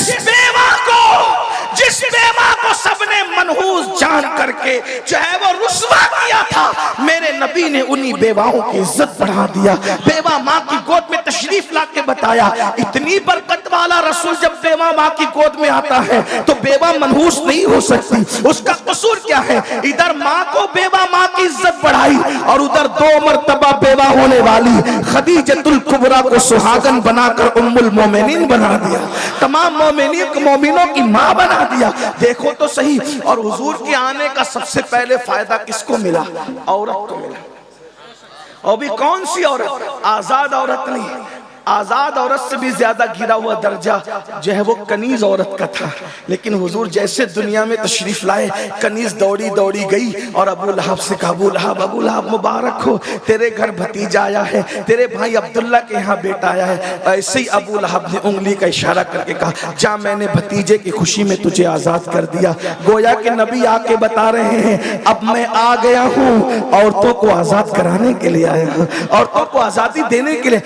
جس بیوہ کو سب نے منحوس جان کر کے جو ہے وہ رسوا کیا تھا، میرے نبی نے انہی بیواؤں کی عزت بڑھا دیا. بیوہ ماں کی گود میں تشریف لا کے بتایا، اتنی برکت والا رسول جب بیوہ ماں کی گود میں آتا ہے تو بیوہ منحوس نہیں ہو سکتی. اس کا قصور کیا ہے؟ ادھر ماں کو بیوہ ماں کی عزت بڑھائی اور ادھر 2 مرتبہ بیوہ ہونے والی خدیجۃ الکبریٰ کو سہاگن بنا کر ام المومنین بنا دیا، تمام مومنوں کی ماں بنا دیا. دیکھو تو صحیح. اور حضور کے آنے کا سب سے پہلے فائدہ کس کو ملا؟ عورت کو ملا. اور بھی کون سی عورت؟ آزاد عورت نہیں. آزاد عورت سے بھی زیادہ گرا ہوا درجہ جو ہے وہ کنیز عورت کا تھا. لیکن حضور جیسے دنیا میں تشریف لائے، کنیز دوڑی گئی اور ابو لہب سے کہا، ابو لہب مبارک ہو، تیرے گھر بھتیجا آیا ہے، تیرے بھائی عبداللہ کے یہاں بیٹا آیا ہے. ایسے ہی ابو لہب نے انگلی کا اشارہ کر کے کہا، جا میں نے بھتیجے کی خوشی میں تجھے آزاد کر دیا. گویا کہ نبی آ کے بتا رہے ہیں، اب میں آ گیا ہوں، عورتوں کو آزاد کرانے کے لیے آیا ہوں، عورتوں کو آزادی دینے کے لیے.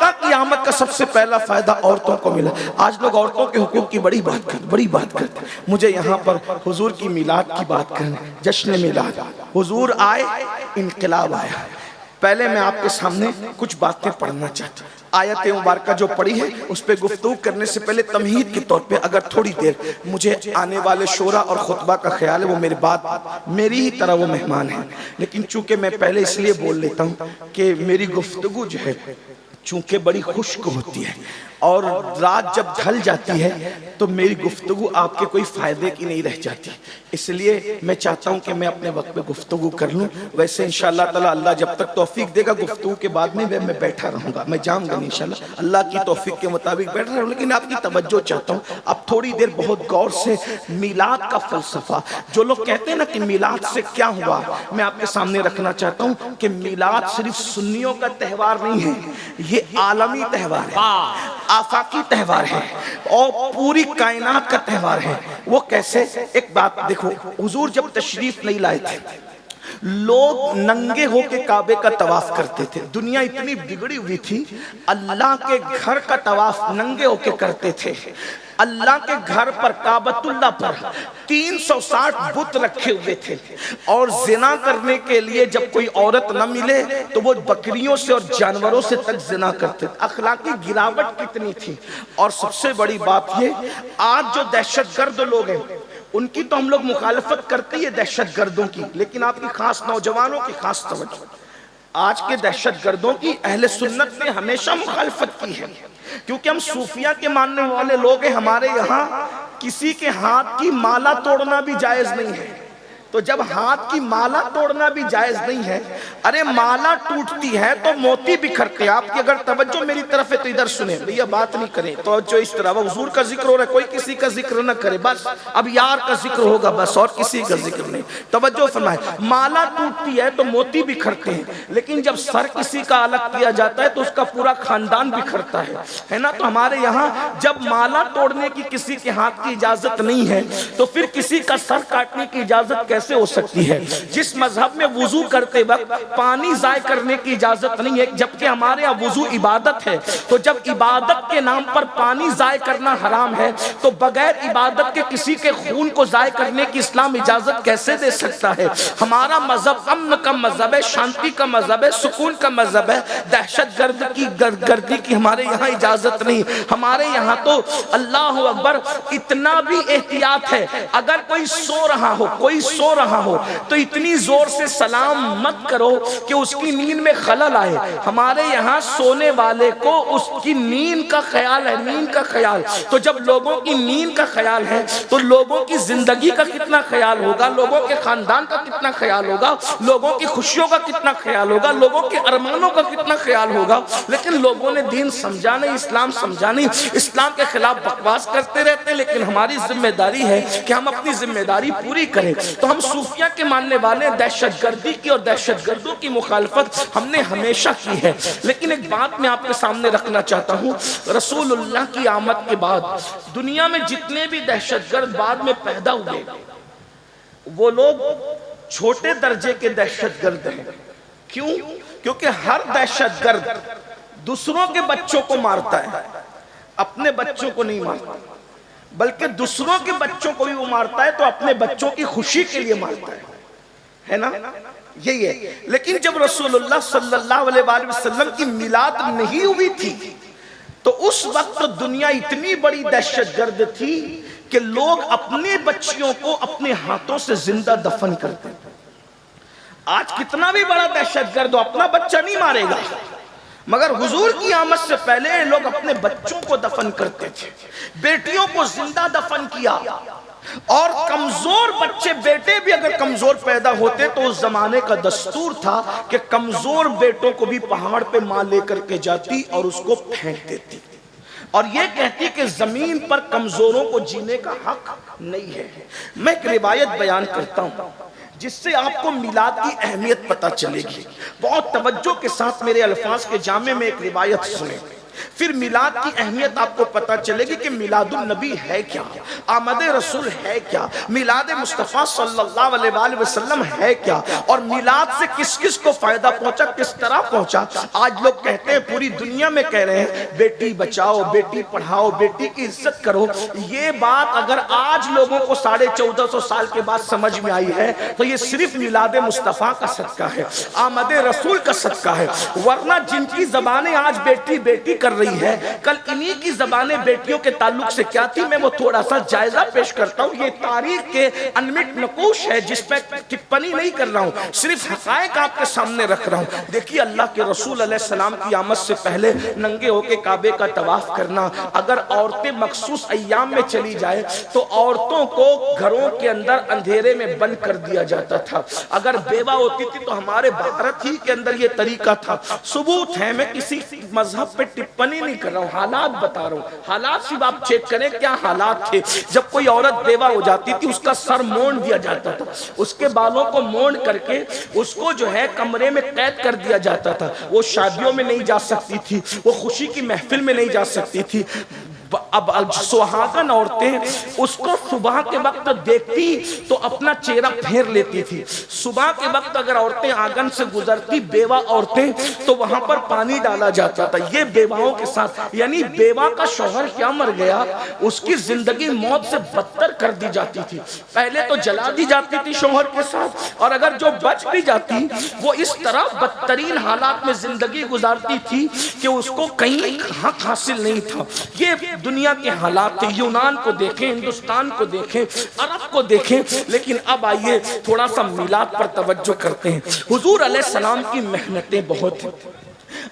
آقا کی آمد کا سب سے پہلا فائدہ عورتوں کو ملا. آج لوگ عورتوں کے حقوق کی بڑی بات کرتے. مجھے یہاں پر حضور کی میلاد کی بات کرنے، جشن میلاد. حضور آئے، انقلاب آیا. پہلے میں آپ کے سامنے کچھ باتیں پڑھنا چاہتا ہوں. آیت مبارکہ جو پڑھی ہے اس پہ گفتگو کرنے سے پہلے تمہید کے طور پہ اگر تھوڑی دیر مجھے آنے والے شورا اور خطبہ کا خیال ہے، وہ میرے بعد میری ہی طرح وہ مہمان ہیں، لیکن چونکہ میں پہلے اس لیے بول لیتا ہوں کہ میری گفتگو جو ہے چونکہ بڑی خشک ہوتی ہے اور رات جب ڈھل جاتی ہے تو میری گفتگو آپ کے کوئی فائدے کی نہیں رہ جاتی. اس لیے میں چاہتا ہوں کہ میں اپنے وقت پہ گفتگو کر لوں. ویسے انشاءاللہ تعالی اللہ جب تک توفیق دے گا گفتگو کے بعد میں بیٹھا رہوں گا، میں جاؤں گا انشاءاللہ اللہ کی توفیق کے مطابق بیٹھا رہوں. لیکن آپ کی توجہ چاہتا ہوں اب تھوڑی دیر بہت غور سے میلاد کا فلسفہ، جو لوگ کہتے ہیں نا کہ میلاد سے کیا ہوا، میں آپ کے سامنے رکھنا چاہتا ہوں کہ میلاد صرف سنیوں کا تہوار نہیں ہے، یہ عالمی تہوار ہے، آفاقی تہوار ہے اور پوری کائنات کا تہوار ہے. وہ کیسے؟ ایک بات دیکھو، حضور جب تشریف نہیں لائے تھے لوگ ننگے ہو کے کعبے کا طواف کرتے تھے. دنیا اتنی بگڑی ہوئی تھی، اللہ کے گھر کا طواف ننگے ہو کے کرتے تھے. اللہ کے گھر پر کعبۃ اللہ پر 360 بت رکھے ہوئے تھے اور زنا کرنے کے لیے جب کوئی عورت نہ ملے تو وہ بکریوں سے اور جانوروں سے تک زنا کرتے تھے. اخلاقی گراوٹ کتنی تھی. اور سب سے بڑی بات یہ، آج جو دہشت گرد لوگ ہیں ان کی تو ہم لوگ مخالفت کرتے ہیں دہشت گردوں کی، لیکن آپ کی خاص نوجوانوں کی خاص توجہ، آج کے دہشت گردوں کی اہل سنت نے ہمیشہ مخالفت کی ہے، کیونکہ ہم صوفیہ کے ماننے والے لوگ ہیں. ہمارے یہاں کسی کے ہاتھ کی مالا توڑنا بھی جائز نہیں ہے. تو جب ہاتھ کی مالا توڑنا بھی جائز نہیں ہے، ارے مالا ٹوٹتی ہے تو موتی بکھرتے. آپ کی اگر توجہ میری طرف ہے تو ادھر سنیں بھئیہ، بات نہیں کریں توجہ اس طرح. حضور کا ذکر ہو رہا ہے، کوئی کسی کا ذکر نہ کرے، بس اب یار کا ذکر ہوگا بس، اور کسی کا ذکر نہیں. توجہ فرمائے، مالا ٹوٹتی ہے تو موتی بکھرتے ہیں، لیکن جب سر کسی کا الگ کیا جاتا ہے تو اس کا پورا خاندان بکھرتا ہے نا. تو ہمارے یہاں جب مالا توڑنے کی کسی کے ہاتھ کی اجازت نہیں ہے تو پھر کسی کا سر کاٹنے کی اجازت کیسے ہو سکتی ہے؟ جس مذہب میں وضو کرتے وقت پانی ضائع کرنے کی اجازت نہیں ہے، جبکہ ہمارے یہاں وضو عبادت ہے، تو جب عبادت کے نام پر پانی ضائع کرنا حرام ہے تو بغیر عبادت کے کسی کے خون کو ضائع کرنے کی اسلام اجازت کیسے دے سکتا ہے؟ ہمارا مذہب امن کا مذہب ہے، شانتی کا مذہب ہے، سکون کا مذہب ہے. دہشت گردی کی ہمارے یہاں اجازت نہیں. ہمارے یہاں تو اللہ اکبر اتنا بھی احتیاط ہے، اگر کوئی سو رہا ہو تو اتنی زور سے سلام مت کرو کہ اس کی نیند میں خلل آئے. ہمارے یہاں سونے والے کو اس کی نیند کا خیال ہے، نیند کا خیال. تو جب لوگوں کی نیند کا خیال ہے تو لوگوں کی زندگی کا کتنا خیال ہوگا، لوگوں کے خاندان کا کتنا خیال ہوگا، لوگوں کی خوشیوں کا کتنا خیال ہوگا، لوگوں کے ارمانوں کا کتنا خیال ہوگا. لیکن لوگوں نے دین سمجھا نہیں، اسلام سمجھا نہیں، اسلام کے خلاف بکواس کرتے رہتے ہیں. لیکن ہماری ذمہ داری ہے کہ ہم اپنی ذمہ داری پوری کریں. تو ہم صوفیہ کے ماننے والے دہشت گردی کی اور دہشت گردوں کی مخالفت ہم نے ہمیشہ کی ہے. لیکن ایک بات میں آپ کے سامنے رکھنا چاہتا ہوں، رسول اللہ کی آمد کے بعد دنیا میں جتنے بھی دہشت گرد بعد میں پیدا ہوئے وہ لوگ چھوٹے درجے کے دہشت گرد ہیں. کیوں؟ کیونکہ ہر دہشت گرد دوسروں کے بچوں کو مارتا ہے، اپنے بچوں کو نہیں مارتا. بلکہ دوسروں کے بچوں کو بھی وہ مارتا ہے تو اپنے بچوں کی خوشی کے لیے مارتا ہے نا؟ یہی ہے. لیکن جب رسول اللہ صلی اللہ علیہ وآلہ وسلم کی میلاد نہیں ہوئی تھی تو اس وقت دنیا اتنی بڑی دہشت گرد تھی کہ لوگ اپنے بچیوں کو اپنے ہاتھوں سے زندہ دفن کرتے. آج کتنا بھی بڑا دہشت گرد ہو اپنا بچہ نہیں مارے گا، مگر حضور کی آمد سے پہلے لوگ اپنے بچوں کو دفن کرتے تھے، بیٹیوں کو زندہ دفن کیا. اور کمزور بچے بیٹے بھی اگر کمزور پیدا ہوتے تو اس زمانے کا دستور تھا کہ کمزور بیٹوں کو بھی پہاڑ پہ ماں لے کر کے جاتی اور اس کو پھینک دیتی اور یہ کہتی کہ زمین پر کمزوروں کو جینے کا حق نہیں ہے. میں ایک روایت بیان کرتا ہوں جس سے آپ کو میلاد کی اہمیت پتہ چلے گی. بہت توجہ کے ساتھ میرے الفاظ کے جامع میں ایک روایت سنیں، پھر میلاد کی اہمیت آپ کو پتہ چلے گی کہ میلاد النبی ہے کیا، آمد رسول ہے کیا، میلاد مصطفیٰ صلی اللہ علیہ وآلہ وسلم ہے کیا، اور میلاد سے کس کس کو فائدہ پہنچا، کس طرح پہنچا. آج لوگ کہتے ہیں، پوری دنیا میں کہہ رہے ہیں بیٹی بچاؤ، بیٹی پڑھاؤ، بیٹی کی عزت کرو. یہ بات اگر آج لوگوں کو 1450 سال کے بعد سمجھ میں آئی ہے تو یہ صرف میلاد مصطفیٰ کا صدقہ ہے، آمد رسول کا صدقہ ہے. ورنہ جن کی زبانیں آج بیٹی بیٹی کر رہی ہے، کل انہی کی زبانیں بیٹیوں کے تعلق سے کیا تھی. میں وہ تھوڑا سا جائزہ پیش کرتا ہوں. یہ تاریخ کے انمٹ نقوش ہے جس پہ ٹپنی نہیں کر رہا ہوں، صرف حقائق آپ کے سامنے رکھ رہا ہوں. دیکھیے اللہ کے رسول علیہ السلام کی آمد سے پہلے ننگے ہو کے کعبے کا طواف کرنا. اگر عورتیں مخصوص ایام میں چلی جائے تو عورتوں کو گھروں کے اندر اندھیرے میں بند کر دیا جاتا تھا. اگر بیوہ ہوتی تھی تو ہمارے بھارت ہی کے اندر یہ طریقہ تھا. ثبوت ہے، میں کسی مذہب پہ ٹپنی نہیں کر رہا ہوں، حالات بتا رہا ہوں. حالات صرف آپ چیک کریں کیا حالات تھے. جب کوئی عورت بیوہ ہو جاتی تھی اس کا سر مونڈ دیا جاتا تھا، اس کے بالوں کو مونڈ کر کے اس کو جو ہے کمرے میں قید کر دیا جاتا تھا. وہ شادیوں میں نہیں جا سکتی تھی، وہ خوشی کی محفل میں نہیں جا سکتی تھی. اب سہاگن عورتیں اس کو صبح کے وقت دیکھتی تو اپنا چہرہ پھیر لیتی تھی. صبح کے وقت اگر عورتیں آنگن سے گزرتی بیوہ عورتیں تو وہاں پر پانی ڈالا جاتا تھا. یہ بیواؤں کے ساتھ، یعنی بیوہ کا شوہر کیا مر گیا اس کی زندگی موت سے بدتر کر دی جاتی تھی. پہلے تو جلا دی جاتی تھی شوہر کے ساتھ، اور اگر جو بچ بھی جاتی وہ اس طرح بدترین حالات میں زندگی گزارتی تھی کہ اس کو کہیں حق حاصل نہیں تھا. یہ دنیا کے حالات تھے. یونان کو دیکھیں، ہندوستان کو دیکھیں، عرب کو دیکھیں. لیکن اب آئیے تھوڑا سا میلاد پر توجہ کرتے ہیں. حضور علیہ السلام کی محنتیں بہت ہیں.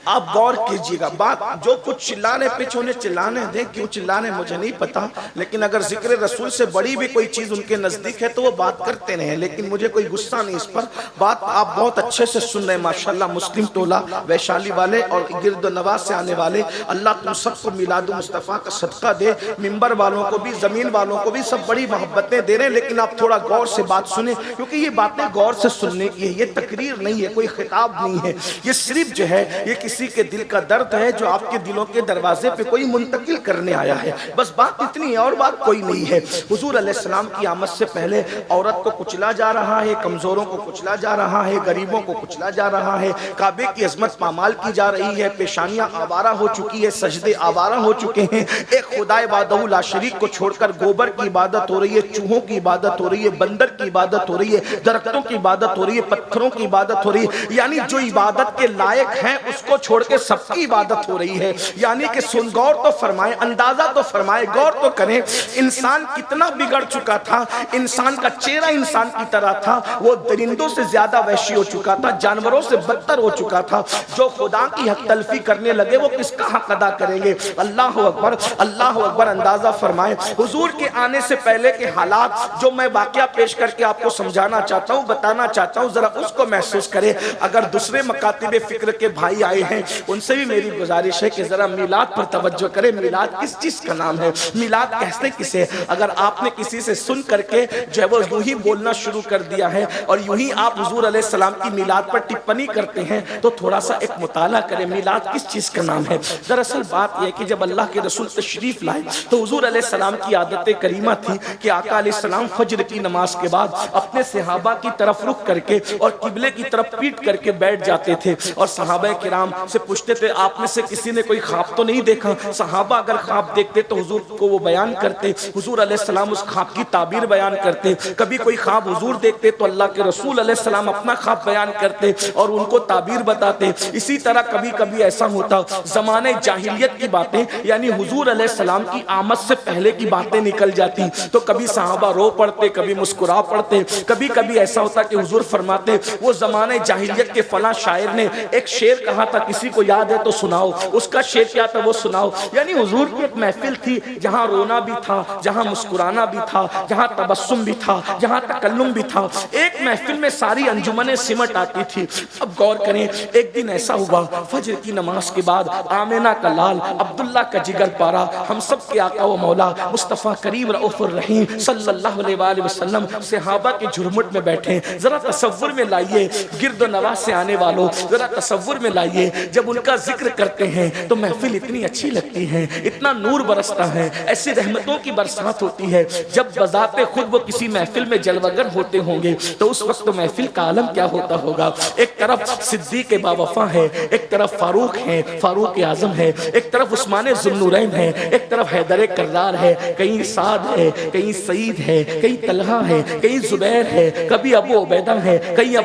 آپ غور کیجئے گا. بات جو کچھ چلانے پیچھونے چلانے دیں، کیوں چلانے مجھے نہیں پتا، لیکن اگر ذکر رسول سے بڑی بھی کوئی چیز ان کے نزدیک ہے تو وہ بات کرتے رہیں. لیکن مجھے کوئی غصہ نہیں اس پر. بات آپ بہت اچھے سے سن رہے ہیں ماشاءاللہ. مسلم ٹولہ ویشالی والے اور گرد و نواز سے آنے والے، اللہ تم سب کو میلاد مصطفیٰ کا صدقہ دے. ممبر والوں کو بھی، زمین والوں کو بھی، سب بڑی محبتیں دے رہے ہیں. لیکن آپ تھوڑا غور سے بات سنیں کیونکہ یہ باتیں غور سے سننے کی ہے. یہ تقریر نہیں ہے، کوئی خطاب نہیں ہے. یہ صرف جو ہے یہ کسی کے دل کا درد ہے جو آپ کے دلوں کے دروازے پہ کوئی منتقل کرنے آیا ہے. بس بات اتنی ہے اور بات کوئی نہیں ہے. حضور علیہ السلام کی آمد سے پہلے عورت کو کچلا جا رہا ہے، کمزوروں کو کچلا جا رہا ہے، غریبوں کو کچلا جا رہا ہے. کعبے کی عظمت پامال کی جا رہی ہے. پیشانیاں آوارہ ہو چکی ہے، سجدے آوارہ ہو چکے ہیں. ایک خدائے وحدہ لا شریک کو چھوڑ کر گوبر کی عبادت ہو رہی ہے، چوہوں کی عبادت ہو رہی ہے، بندر کی عبادت ہو رہی ہے، درختوں کی عبادت ہو رہی ہے، پتھروں کی عبادت ہو رہی ہے. یعنی جو عبادت کے لائق ہیں اس کو چھوڑ کے سب کی عبادت ہو رہی ہے. یعنی کہ سن، غور تو فرمائیں، اندازہ تو فرمائیں، غور تو کریں. انسان کتنا بگڑ چکا تھا. انسان کا چہرہ انسان کی طرح تھا، وہ درندوں سے زیادہ وحشی ہو چکا تھا، جانوروں سے بدتر ہو چکا تھا. جو خدا کی حق تلفی کرنے لگے وہ کس کا حق ادا کریں گے؟ اللہ اکبر، اللہ اکبر. اندازہ فرمائیں حضور کے آنے سے پہلے کے حالات جو میں واقعہ پیش کر کے آپ کو سمجھانا چاہتا ہوں، بتانا چاہتا ہوں، ذرا اس کو محسوس کریں. اگر دوسرے مکاتب فکر کے بھائی آئے ہیں ان سے بھی میری گزارش ہے کہ ذرا میلاد پر توجہ کریں. میلاد کس چیز کا نام ہے؟ میلاد کہتے کسے؟ اگر آپ نے کسی سے سن کر کے جو ہے وہ یوں ہی بولنا شروع کر دیا ہے اور یوں ہی آپ حضور علیہ السلام کی میلاد پر ٹپنی کرتے ہیں تو تھوڑا سا ایک مطالعہ کریں. میلاد کس چیز کا نام ہے؟ دراصل بات یہ ہے کہ جب اللہ کے رسول تشریف لائے تو حضور علیہ السلام کی عادت کریمہ تھی کہ آقا علیہ السلام فجر کی نماز کے بعد اپنے صحابہ کی طرف رخ کر کے اور قبلے کی طرف پیٹ کر کے بیٹھ جاتے تھے اور صحابہ کرام السلام سے پوچھتے تھے آپ میں سے کسی نے کوئی خواب تو نہیں دیکھا؟ صحابہ اگر خواب دیکھتے تو حضور کو وہ بیان کرتے، حضور علیہ السلام اس خواب کی تعبیر بیان کرتے۔ کبھی کوئی خواب حضور دیکھتے تو اللہ کے رسول علیہ السلام اپنا خواب بیان کرتے اور ان کو تعبیر بتاتے۔ اسی طرح کبھی کبھی ایسا ہوتا زمانے جاہلیت کی باتیں یعنی حضور علیہ السلام کی آمد سے پہلے کی باتیں نکل جاتی تو کبھی صحابہ رو پڑتے، کبھی مسکرا پڑتے۔ کبھی کبھی ایسا ہوتا کہ حضور فرماتے وہ زمانے جاہلیت کے فلاں شاعر نے ایک شعر کہا تھا، کسی کو یاد ہے تو سناؤ، اس کا شعر کیا تھا وہ سناؤ۔ یعنی حضور کی ایک محفل تھی جہاں رونا بھی تھا، جہاں مسکرانا بھی تھا، جہاں تبسم بھی تھا، جہاں تکلم بھی تھا۔ ایک محفل میں ساری انجمنیں سمٹ آتی تھی۔ اب غور کریں، ایک دن ایسا ہوا فجر کی نماز کے بعد آمینہ کا لال، عبداللہ کا جگر پارا، ہم سب کے آقا و مولا مصطفیٰ کریم رؤوف الرحیم صلی اللہ علیہ وآلہ وسلم صحابہ کے جھرمٹ میں بیٹھے۔ ذرا تصور میں لائیے، گرد و نواح سے آنے والوں ذرا تصور میں لائیے، جب ان کا ذکر کرتے ہیں تو محفل اتنی اچھی لگتی ہے، اتنا نور برستا ہے، ایسی رحمتوں کی برسات ہوتی ہے۔ جب بذات خود وہ کسی محفل میں جلوگر ہوتے ہوں گے تو اس وقت محفل کا عالم کیا ہوتا ہوگا۔ ایک طرف صدیق باوفا ہے، ایک طرف فاروق ہے، فاروق اعظم ہے، ایک طرف عثمان ذو النورین ہے، ایک طرف حیدر کرار ہے، کہیں سعد ہے، کہیں سعید ہے، کہیں طلحہ ہے، کہیں زبیر ہے، کبھی ابو عبیدہ ہے، کہیں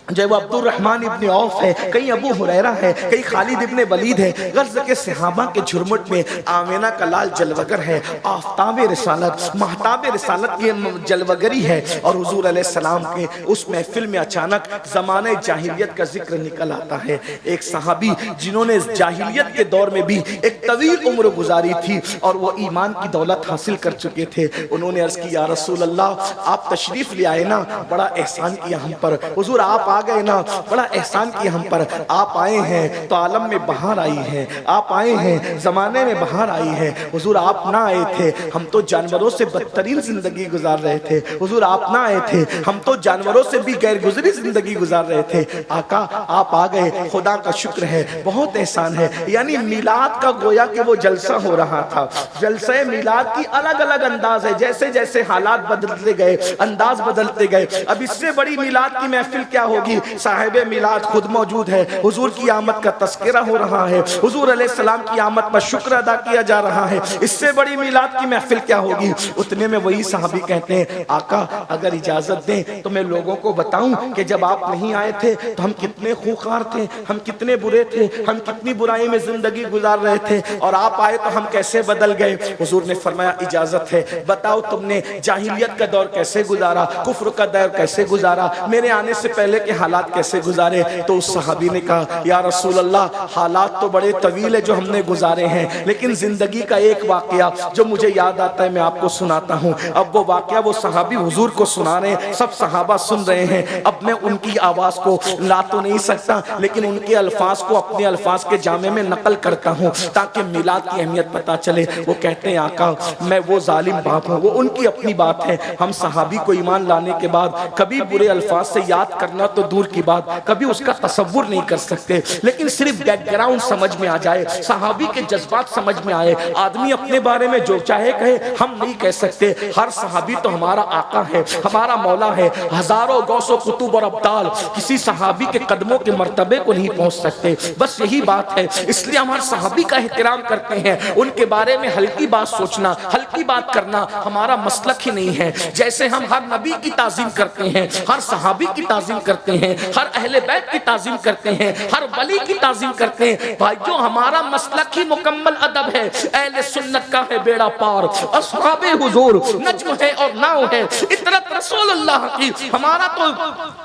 جو عبد الرحمن ابن عوف ہے، کہیں ابو ہریرہ ہے، کہیں خالد ابن ولید ہے۔ غرض کے صحابہ کے جھرمٹ میں آمینہ کا لال جلوگر ہے، آفتاب رسالت، مہتاب رسالت کی جلوگری ہے، اور حضور علیہ السلام کے اس محفل میں اچانک زمانہ جاہلیت کا ذکر نکل آتا ہے۔ ایک صحابی جنہوں نے جاہلیت کے دور میں بھی ایک طویل عمر گزاری تھی اور وہ ایمان کی دولت حاصل کر چکے تھے، انہوں نے عرض کی یا رسول اللہ آپ تشریف لے آئے نا، بڑا احسان کیا ہم پر، حضور آپ آ گئے نا، بڑا احسان کیا ہم پر، آپ آئے ہیں تو عالم میں بہار آئی ہے، آپ آئے ہیں زمانے میں بہار آئی ہے، حضور آپ نہ آئے تھے ہم تو جانوروں سے بدترین زندگی گزار رہے تھے، حضور آپ نہ آئے تھے ہم تو جانوروں سے بھی غیر گزری زندگی گزار رہے تھے، آقا آپ آ گئے، خدا کا شکر ہے، بہت احسان ہے۔ یعنی میلاد کا گویا کہ وہ جلسہ ہو رہا تھا، جلسہ میلاد کی الگ الگ انداز ہے، جیسے جیسے حالات بدلتے گئے انداز بدلتے گئے۔ اب اس سے بڑی میلاد کی محفل کیا ہوگی؟ صاحب میلاد خود موجود ہے، حضور کی آمد کا تذکرہ ہو رہا ہے، حضور علیہ السلام کی آمد پر شکر ادا کیا جا رہا ہے، اس سے بڑی میلاد کی محفل کیا ہوگی؟ اتنے میں وہی صحابی کہتے ہیں آقا اگر اجازت دیں تو میں لوگوں کو بتاؤں کہ جب آپ نہیں آئے تھے تو ہم کتنے خوخار تھے، ہم کتنے برے تھے، ہم کتنی برائی میں زندگی گزار رہے تھے، اور آپ آئے تو ہم کیسے بدل گئے۔ حضور نے فرمایا اجازت ہے، بتاؤ تم نے جاہلیت کا دور کیسے گزارا، کفر کا دور کیسے گزارا، میرے آنے سے پہلے کے حالات کیسے گزارے؟ تو اس صحابی نے کہا یا رسول اللہ حالات تو بڑے طویل ہے جو ہم نے گزارے ہیں، لیکن زندگی کا ایک واقعہ جو مجھے یاد آتا ہے میں آپ کو سناتا ہوں۔ اب وہ واقعہ وہ صحابی حضور کو سنا رہے ہیں، سب صحابہ سن رہے ہیں، اب میں ان کی آواز کو لا تو نہیں سکتا لیکن ان کے الفاظ کو اپنے الفاظ کے جامع میں نقل کرتا ہوں تاکہ میلاد کی اہمیت پتا چلے۔ وہ کہتے ہیں آقا میں وہ ظالم باپ ہوں، وہ ان کی اپنی بات ہے، ہم صحابی کو ایمان لانے کے بعد کبھی برے الفاظ سے یاد کرنا تو دور کی بات، کبھی اس کا تصور نہیں کر سکتے، لیکن صرف بیک گراؤنڈ سمجھ میں آ جائے، صحابی کے جذبات سمجھ میں آئے، آدمی اپنے بارے میں جو چاہے کہے، ہم نہیں کہہ سکتے، ہر صحابی تو ہمارا آقا ہے، ہمارا مولا ہے، ہزاروں غوث و قطب اور ابدال کسی صحابی کے قدموں کے مرتبے کو نہیں پہنچ سکتے، بس یہی بات ہے، اس لیے ہم ہر صحابی کا احترام کرتے ہیں، ان کے بارے میں ہلکی بات سوچنا، ہلکی بات کرنا ہمارا مسلک ہی نہیں ہے۔ جیسے ہم ہر نبی کی تعظیم کرتے ہیں، ہر صحابی کی تعظیم کرتے ہیں، ہر اہل بیت کی تعظیم کرتے ہیں، ہر ولی کی تعظیم کرتے ہیں، بھائیو ہمارا مسلک ہی مکمل ادب ہے، اہل سنت کا ہے بیڑا پار، اصحاب حضور نجم ہے اور ناؤ ہے، اطرت رسول اللہ کی۔ ہمارا تو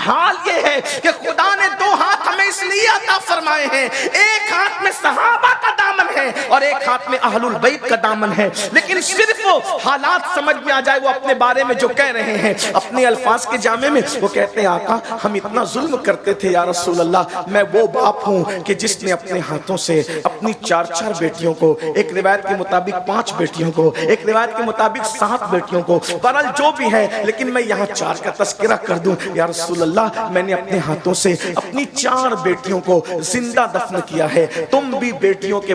حال یہ ہے کہ خدا نے دو ہاتھ ہمیں اس لیے عطا فرمائے ہیں، ایک ہاتھ میں صحابہ کا دامن ہے اور ایک ہاتھ میں اہل البیت کا دامن ہے، لیکن صرف وہ حالات سمجھ میں آ جائے، وہ اپنے بارے میں جو کہہ رہے ہیں اپنے الفاظ کے جامع میں، وہ کہتے ہیں آقا ہم اتنا ظلم کرتے تھے یا رسول اللہ، میں وہ باپ ہوں کہ جس نے اپنے ہاتھوں سے اپنی 4 بیٹیوں کو، ایک روایت کے مطابق 5 بیٹیوں کو، ایک روایت کے مطابق 7 بیٹیوں کو، بہرحال جو بھی ہے، لیکن میں یہاں 4 کا تذکرہ کر دوں یا رسول اللہ میں نے اپنے ہاتھوں سے اپنی 4 بیٹیوں کو زندہ دفن کیا ہے، تم بھی بیٹیوں کے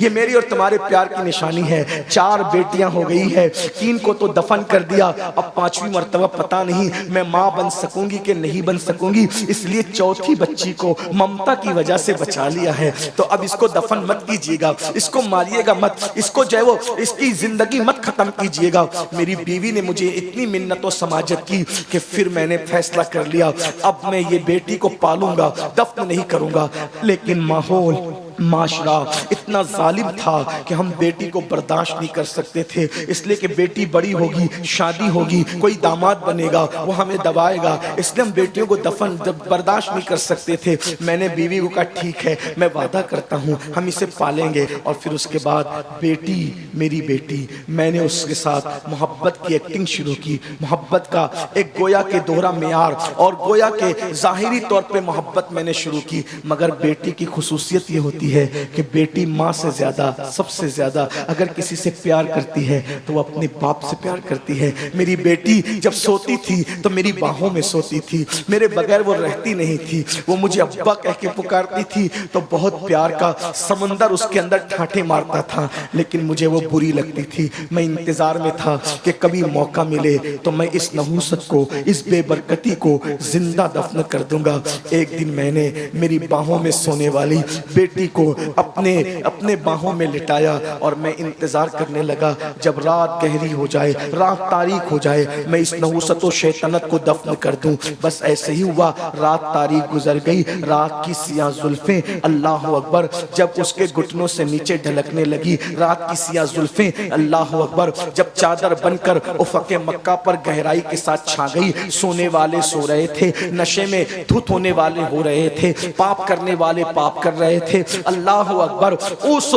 یہ میری اور تمہارے پیار کی نشانی ہے۔ 4 بیٹیاں ہو گئی ہے، 3 کو تو دفن کر دیا، اب 5ویں مرتبہ پتہ نہیں میں ماں بن سکوں گی کہ نہیں بن سکوں گی، اس لیے 4تھی بچی کو ممتا کی وجہ سے بچا لیا ہے۔ تو اب اس کو دفن مت کیجیے گا، اس کو ماریے گا مت، اس کو جو ہے وہ اس کی زندگی مت ختم کیجیے گا۔ میری بیوی نے مجھے اتنی منت و سماجت کی کہ پھر میں نے فیصلہ کر لیا اب میں یہ بیٹی کو پالوں گا، دفن نہیں کروں گا۔ لیکن ماحول معاشرہ اتنا ظالم تھا کہ ہم بیٹی کو برداشت نہیں کر سکتے تھے، اس لیے کہ بیٹی بڑی ہوگی، شادی ہوگی، کوئی داماد بنے گا، وہ ہمیں دبائے گا، اس لیے ہم بیٹیوں کو دفن برداشت نہیں کر سکتے تھے۔ میں نے بیوی کو کہا ٹھیک ہے، میں وعدہ کرتا ہوں ہم اسے پالیں گے۔ اور پھر اس کے بعد بیٹی، میری بیٹی، میں نے اس کے ساتھ محبت کی ایکٹنگ شروع کی، محبت کا ایک گویا کے دوہرا معیار اور گویا کے ظاہری طور پہ محبت میں نے شروع کی۔ مگر بیٹی کی خصوصیت یہ ہوتی ہے کہ بیٹی ماں سے زیادہ، سب سے زیادہ اگر کسی سے پیار کرتی ہے تو وہ اپنے باپ سے پیار کرتی ہے۔ میری بیٹی جب سوتی تھی تو میری باہوں میں سوتی تھی، میرے بغیر وہ رہتی نہیں تھی، وہ مجھے ابا کہہ کے پکارتی تھی تو بہت پیار کا سمندر اس کے اندر ٹھاٹھے مارتا تھا، لیکن مجھے وہ بری لگتی تھی۔ میں انتظار میں تھا کہ کبھی موقع ملے تو میں اس نحوست کو، اس بے برکتی کو زندہ دفن کر دوں گا۔ ایک دن میں نے میری باہوں میں سونے والی بیٹی کو اپنے باہوں میں لٹایا اور میں انتظار کرنے لگا جب رات گہری ہو جائے، رات تاریک ہو جائے، میں اس نحوست و شیطنت کو دفن کر دوں۔ بس ایسے ہی ہوا، رات تاریک گزر گئی، رات کی سیاہ زلفیں، اللہ اکبر، جب اس کے گھٹنوں سے نیچے ڈھلکنے لگی، رات کی سیاہ زلفیں، اللہ اکبر، جب چادر بن کر افق مکہ پر گہرائی کے ساتھ چھا گئی۔ سونے والے سو رہے تھے، نشے میں دھت ہونے والے ہو رہے تھے، پاپ کرنے والے پاپ کر رہے تھے، اللہ اکبر۔ اس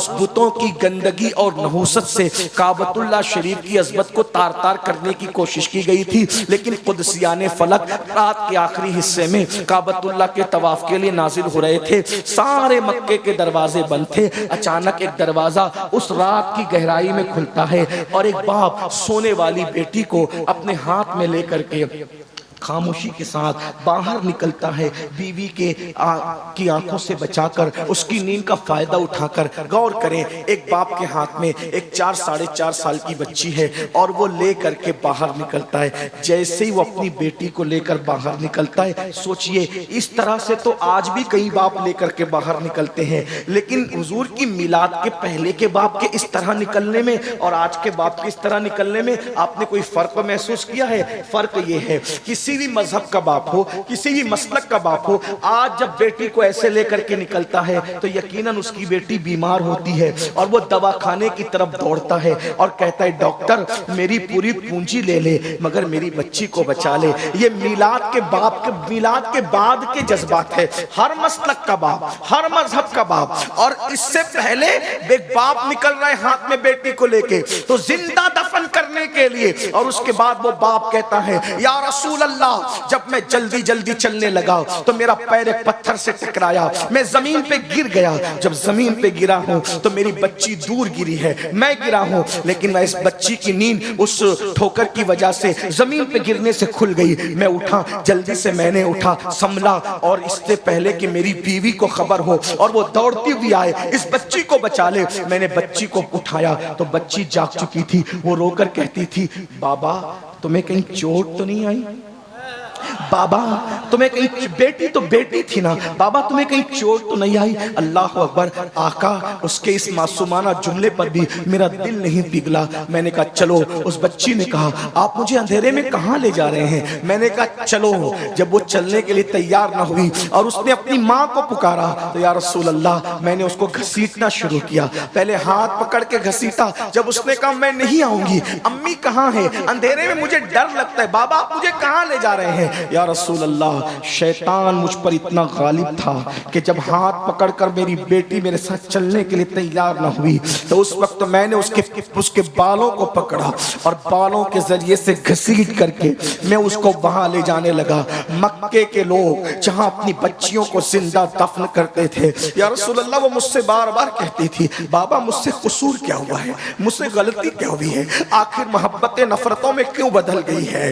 بتوں کی گندگی اور نحوست سے کعبۃ اللہ شریف کی عظمت کو تار تار کرنے کی کوشش کی گئی تھی، لیکن قدسیان فلک رات کے آخری حصے میں کعبۃ اللہ کے طواف کے لیے نازل ہو رہے تھے، سارے مکے کے دروازے بند تھے۔ اچانک ایک دروازہ اس رات کی گہرائی میں کھلتا ہے اور ایک باپ سونے والی بیٹی کو اپنے ہاتھ میں لے کر کے خاموشی کے ساتھ باہر نکلتا ہے، بیوی کی آنکھوں سے بچا کر، اس کی نیند کا فائدہ اٹھا کر۔ غور کریں، ایک باپ کے ہاتھ میں ایک 4 ساڑھے 4 سال کی بچی ہے اور وہ لے کر کے باہر نکلتا ہے۔ جیسے ہی وہ اپنی بیٹی کو لے کر باہر نکلتا ہے، سوچئے اس طرح سے تو آج بھی کئی باپ لے کر کے باہر نکلتے ہیں، لیکن حضور کی میلاد کے پہلے کے باپ کے اس طرح نکلنے میں اور آج کے باپ کے اس طرح نکلنے میں آپ نے کوئی فرق محسوس کیا ہے؟ فرق یہ ہے، کسی بھی مذہب کا باپ ہو، کسی بھی مسلک کا باپ ہو، آج جب بیٹی کو ایسے لے کر کے نکلتا ہے تو یقیناً اس کی بیٹی بیمار ہوتی ہے اور وہ دواخانے کی طرف دوڑتا ہے اور کہتا ہے ڈاکٹر میری پوری پونجی لے لے مگر میری بچی کو بچا لے۔ یہ میلاد کے باپ کے، میلاد کے بعد کے جذبات ہے، ہر مسلک کا باپ، ہر مذہب کا باپ۔ اور اس سے پہلے ایک باپ نکل رہا ہے ہاتھ میں بیٹی کو لے کے تو زندہ دفن کرنے کے لیے، اور اس کے بعد وہ باپ کہتا ہے یا رسول اللہ، جب میں جلدی جلدی چلنے لگا تو میرا پیر ایک پتھر سے ٹکرایا، میں زمین پہ گر گیا، جب زمین پہ گرا ہوں تو میری بچی دور گری ہے، میں گرا ہوں، لیکن میں اس بچی کی نیند اس ٹھوکر کی وجہ سے زمین پہ گرنے سے کھل گئی۔ میں اٹھا، جلدی سے میں نے اٹھا، سنبھلا، اور اس سے پہلے کہ میری بیوی کو خبر ہو اور وہ دوڑتی ہوئی آئے اس بچی کو بچا لے، میں نے بچی کو اٹھایا تو بچی جاگ چکی تھی۔ وہ رو کر کہتی تھی بابا تمہیں کہیں چوٹ تو نہیں آئی؟ بابا تمہیں کہیں، بیٹی تو بیٹی تھی نا، بابا تمہیں کہیں چوٹ تو نہیں آئی؟ اللہ اکبر، آقا اس کے اس معصومانہ جملے پر بھی میرا دل نہیں پگھلا۔ میں نے کہا چلو، اس بچی نے کہا آپ مجھے اندھیرے میں کہاں لے جا رہے ہیں؟ میں نے کہا چلو۔ جب وہ چلنے کے لیے تیار نہ ہوئی اور اس نے اپنی ماں کو پکارا تو یا رسول اللہ میں نے اس کو گھسیٹنا شروع کیا، پہلے ہاتھ پکڑ کے گھسیٹا، جب اس نے کہا میں نہیں آؤں گی، امی کہاں ہے، اندھیرے میں مجھے ڈر لگتا ہے، بابا آپ مجھے کہاں لے جا رہے ہیں؟ یا رسول اللہ شیطان مجھ پر اتنا غالب تھا کہ جب ہاتھ پکڑ کر میری بیٹی میرے ساتھ چلنے کے لیے تیار نہ ہوئی تو اس وقت میں نے اس کے بالوں کو پکڑا اور بالوں کے ذریعے سے گھسیٹ کر کے میں اس کو وہاں لے جانے لگا۔ مکے کے لوگ جہاں اپنی بچیوں کو زندہ دفن کرتے تھے، یا رسول اللہ وہ مجھ سے بار بار کہتی تھی بابا مجھ سے قصور کیا ہوا ہے، مجھ سے غلطی کیا ہوئی ہے، آخر محبت نفرتوں میں کیوں بدل گئی ہے؟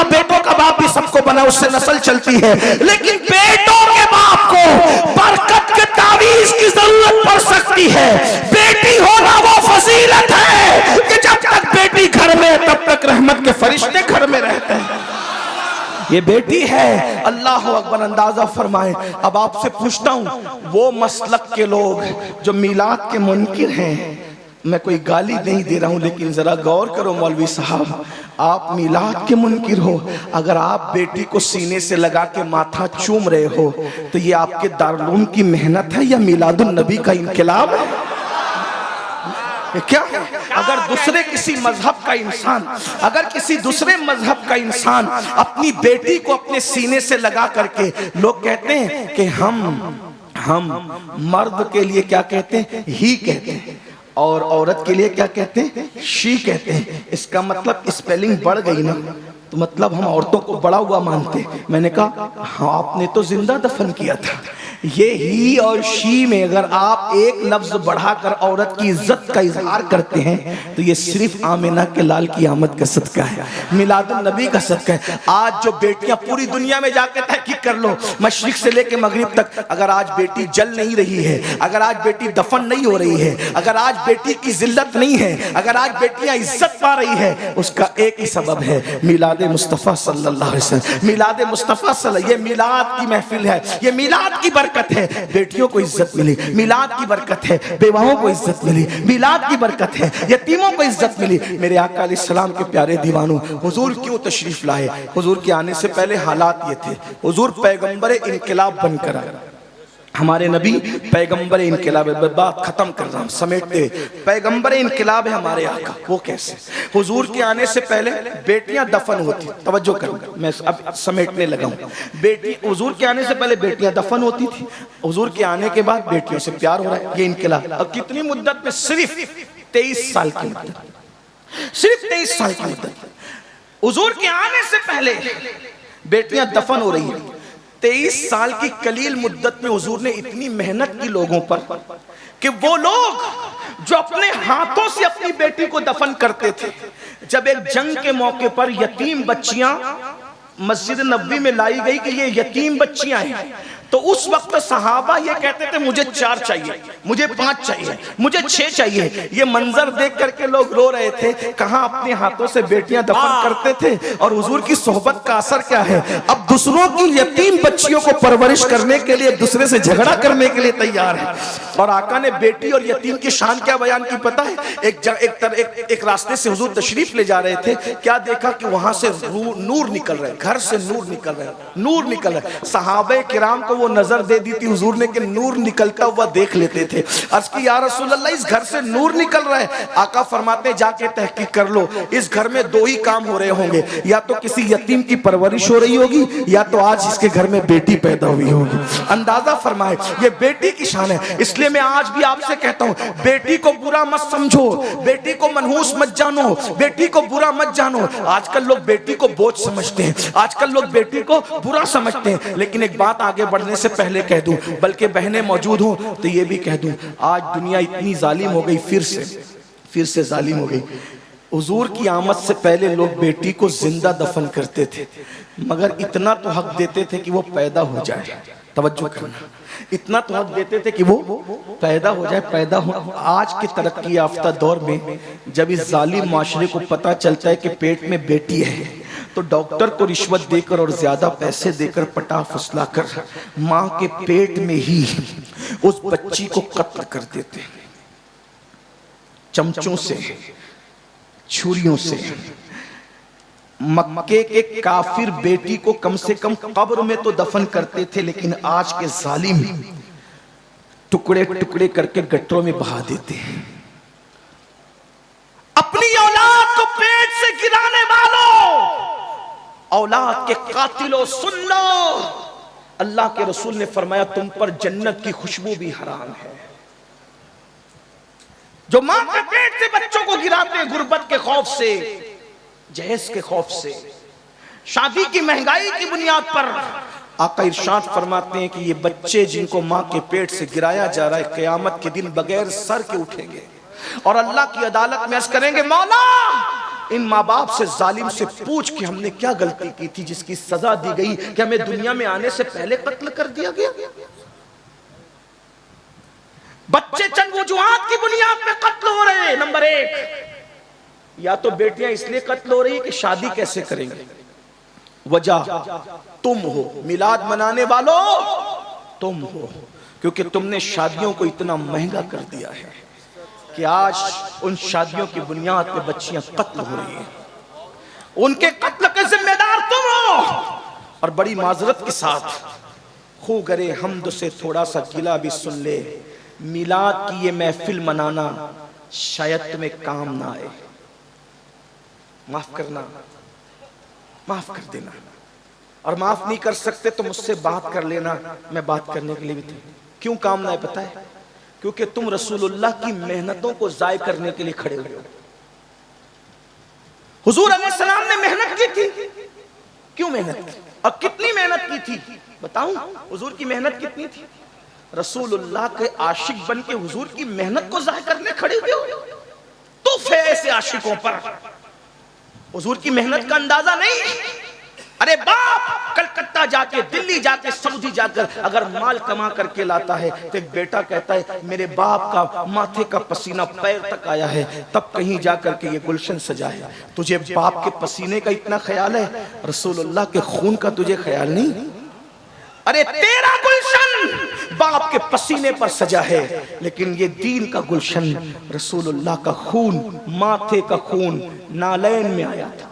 اللہ بیٹوں کا باپ بھی سب کو بنا, اس سے نسل چلتی ہے, لیکن بیٹوں کے باپ کو برکت کے تعویذ کی ضرورت پڑ سکتی ہے. بیٹی ہونا وہ فضیلت ہے کہ جب تک بیٹی گھر میں تب تک رحمت کے فرشتے گھر میں رہتے ہیں. یہ بیٹی ہے. اللہ اکبر, اندازہ فرمائیں. اب آپ سے پوچھتا ہوں, وہ مسلک کے لوگ جو میلاد کے منکر ہیں, میں کوئی گالی نہیں دے رہا ہوں لیکن ذرا غور کرو مولوی صاحب, آپ میلاد کے منکر ہو, اگر آپ بیٹی کو سینے سے لگا کے ماتھا چوم رہے ہو تو یہ آپ کے دارالعلوم کی محنت ہے یا میلاد النبی کا انقلاب ہے؟ کیا اگر دوسرے کسی مذہب کا انسان, اگر کسی دوسرے مذہب کا انسان اپنی بیٹی کو اپنے سینے سے لگا کر کے, لوگ کہتے ہیں کہ ہم مرد کے لیے کیا کہتے ہیں, ہی کہتے ہیں, اور عورت کے لیے کیا کہتے ہیں, شی کہتے ہیں. اس کا مطلب اسپیلنگ بڑھ گئی نا, تو مطلب ہم عورتوں کو بڑا ہوا مانتے. میں نے کہا ہاں, آپ نے تو زندہ دفن کیا تھا. یہ ہی اور شی میں اگر آپ ایک لفظ بڑھا کر عورت کی عزت کا اظہار کرتے ہیں تو یہ صرف آمنہ کے لال کی آمد کا صدقہ ہے, میلاد النبی کا صدقہ ہے. آج جو بیٹیاں پوری دنیا میں جا کے تحقیق کر لو, مشرق سے لے کے مغرب تک, اگر آج بیٹی جل نہیں رہی ہے, اگر آج بیٹی دفن نہیں ہو رہی ہے, اگر آج بیٹی کی ذلت نہیں ہے, اگر آج بیٹیاں عزت پا رہی ہے, اس کا ایک ہی سبب ہے, میلاد مصطفیٰ صلی اللہ علیہ وسلم. میلاد مصطفیٰ صلی اللہ علیہ وسلم, یہ میلاد کی محفل ہے, یہ میلاد کی برکت ہے. بیٹیوں کو عزت ملی, میلاد کی برکت ہے. بیواؤں کو عزت ملی, میلاد کی برکت ہے. یتیموں کو عزت ملی. میرے آقا علیہ السلام کے پیارے دیوانوں, حضور کیوں تشریف لائے؟ حضور کے آنے سے پہلے حالات یہ تھے, حضور پیغمبر انقلاب بن کر آئے. ہمارے نبی پیغمبر انقلاب ہے. بات ختم کر رہا ہوں سمیٹتے, پیغمبر انقلاب ہے ہمارے آقا. وہ کیسے؟ حضور کے آنے سے پہلے بیٹیاں دفن ہوتی, توجہ کریں, میں اب سمیٹنے لگا ہوں. بیٹی, حضور کے آنے سے پہلے بیٹیاں دفن ہوتی تھی, حضور کے آنے کے بعد بیٹیوں سے پیار ہو رہا ہے. یہ انقلاب. اور کتنی مدت میں؟ صرف 23 سال کی مدت, صرف 23 سال کی مدت. حضور کے آنے سے پہلے بیٹیاں دفن ہو رہی ہیں. 23 سال کی قلیل مدت میں حضور نے اتنی محنت کی لوگوں پر کہ وہ لوگ جو اپنے ہاتھوں سے اپنی بیٹی کو دفن کرتے تھے, جب ایک جنگ کے موقع پر یتیم بچیاں مسجد نبوی میں لائی گئی کہ یہ یتیم بچیاں ہیں, تو اس وقت صحابہ یہ کہتے تھے مجھے 4 چاہیے, مجھے 5 چاہیے, مجھے 6 چاہیے. یہ منظر دیکھ کر کے لوگ رو رہے تھے. کہاں اپنے ہاتھوں سے بیٹیاں دفن کرتے تھے, اور حضور کی صحبت کا اثر کیا ہے, اب دوسروں کی یتیم بچیوں کو پرورش کرنے کے لیے دوسرے سے جھگڑا کرنے کے لیے تیار ہے. اور آقا نے بیٹی اور یتیم کی شان کیا بیان کی پتہ ہے؟ ایک راستے سے حضور تشریف لے جا رہے تھے, کیا دیکھا کہ وہاں سے نور نکل رہے, گھر سے نور نکل رہے, نور نکل رہے. صحابہ کرام کو وہ نظر دے دی تھی حضور نے کہ نور نکلتا ہوا دیکھ لیتے تھے. عرض کی یا رسول اللہ, اس گھر سے نور نکل رہا ہے. آقا فرماتے ہیں جا کے تحقیق کر لو, اس گھر میں 2 ہی کام ہو رہے ہوں گے, یا تو کسی یتیم کی پرورش ہو رہی ہوگی, یا تو آج اس کے گھر میں بیٹی پیدا ہوئی ہوگی. اندازہ فرمائے, یہ بیٹی کی شان ہے. اس لیے میں آج بھی آپ سے کہتا ہوں, بیٹی کو برا مت سمجھو, بیٹی کو منحوس مت جانو, بیٹی کو برا مت جانو. آج کل لوگ بیٹی کو بوجھ سمجھتے ہیں, آج کل لوگ بیٹی کو برا سمجھتے ہیں. لیکن ایک بات آگے بڑھنے سے پہلے کہہ دوں, بلکہ بہنیں موجود ہوں تو یہ بھی کہہ دوں, آج دنیا اتنی ظالم ہو گئی, پھر سے ظالم ہو گئی. حضور کی آمد سے پہلے لوگ بیٹی کو زندہ دفن کرتے تھے, مگر اتنا تو حق دیتے تھے کہ وہ پیدا ہو جائے. توجہ کرنا, اتنا تو حق دیتے تھے کہ وہ پیدا ہو جائے, پیدا ہو. آج کے ترقی یافتہ دور میں جب اس ظالم معاشرے کو پتا چلتا ہے کہ پیٹ میں بیٹی ہے, تو ڈاکٹر کو رشوت دے کر اور زیادہ پیسے دے کر پٹا پھسلا کر ماں کے پیٹ میں ہی اس بچی کو قتل کر دیتے, چمچوں سے, چھریوں سے. مکے کے کافر بیٹی کو کم سے کم قبر میں تو دفن کرتے تھے, لیکن آج کے ظالم ٹکڑے ٹکڑے کر کے گٹروں میں بہا دیتے ہیں. اپنی اولاد کو پیٹ سے گرانے والوں, اولاد کے قاتلوں, سن لو, اللہ کے رسول نے فرمایا تم پر جنت کی خوشبو بھی حرام ہے. جو ماں کے پیٹ سے بچوں کو گراتے ہیں غربت کے خوف سے, جہیز کے خوف سے, شادی کی مہنگائی کی بنیاد پر, آقا ارشاد فرماتے ہیں کہ یہ بچے جن کو ماں کے پیٹ سے گرایا جا رہا ہے, قیامت کے دن بغیر سر کے اٹھیں گے اور اللہ کی عدالت میں عرض کریں گے مولا ان ماں باپ سے ظالم سے پوچھ کہ ہم نے کیا غلطی کی تھی جس کی سزا دی گئی کہ ہمیں دنیا میں آنے سے پہلے قتل کر دیا گیا. بچے چند وجوہات کی بنیاد پہ قتل ہو رہے ہیں. نمبر 1، یا تو بیٹیاں اس لیے قتل ہو رہی ہیں کہ شادی کیسے کریں گے. وجہ تم ہو، میلاد منانے والوں تم ہو، کیونکہ تم نے شادیوں کو اتنا مہنگا کر دیا ہے کہ آج ان شادیوں کی بنیاد پہ بچیاں قتل ہو رہی ہیں. ان کے قتل کے ذمہ دار تم ہو. اور بڑی معذرت کے ساتھ خو گرے حمد سے تھوڑا سا گلہ بھی سن لے، میلاد کی یہ محفل منانا شاید تمہیں کام نہ آئے. معاف کرنا، معاف کر دینا. اور معاف نہیں کر سکتے تو مجھ سے بات کر لینا، میں بات کرنے کے لیے بھی تھی. کیوں کام نہ آئے پتہ ہے؟ کیونکہ تم رسول اللہ کی محنتوں کو ضائع کرنے کے لیے کھڑے ہوئے ہو. حضور علیہ السلام نے محنت کی تھی. کیوں محنت کی اور کتنی محنت کی تھی بتاؤں؟ حضور کی محنت کتنی تھی؟ رسول اللہ کے عاشق بن کے حضور کی محنت کو ضائع کرنے کھڑے ہوئے ہو. تو ایسے عاشقوں پر حضور کی محنت کا اندازہ نہیں. ارے باپ کلکتہ جا کے، دلی جا کے، سعودی جا کر اگر مال کما کر کے لاتا ہے تو ایک بیٹا کہتا ہے میرے باپ کا ماتھے کا پسینہ پیر تک آیا ہے، تب کہیں جا کر کے یہ گلشن سجا ہے. تجھے باپ کے پسینے کا اتنا خیال ہے، رسول اللہ کے خون کا تجھے خیال نہیں؟ ارے تیرا گلشن باپ کے پسینے پر سجا ہے، لیکن یہ دین کا گلشن رسول اللہ کا خون، ماتھے کا خون نالین میں آیا تھا.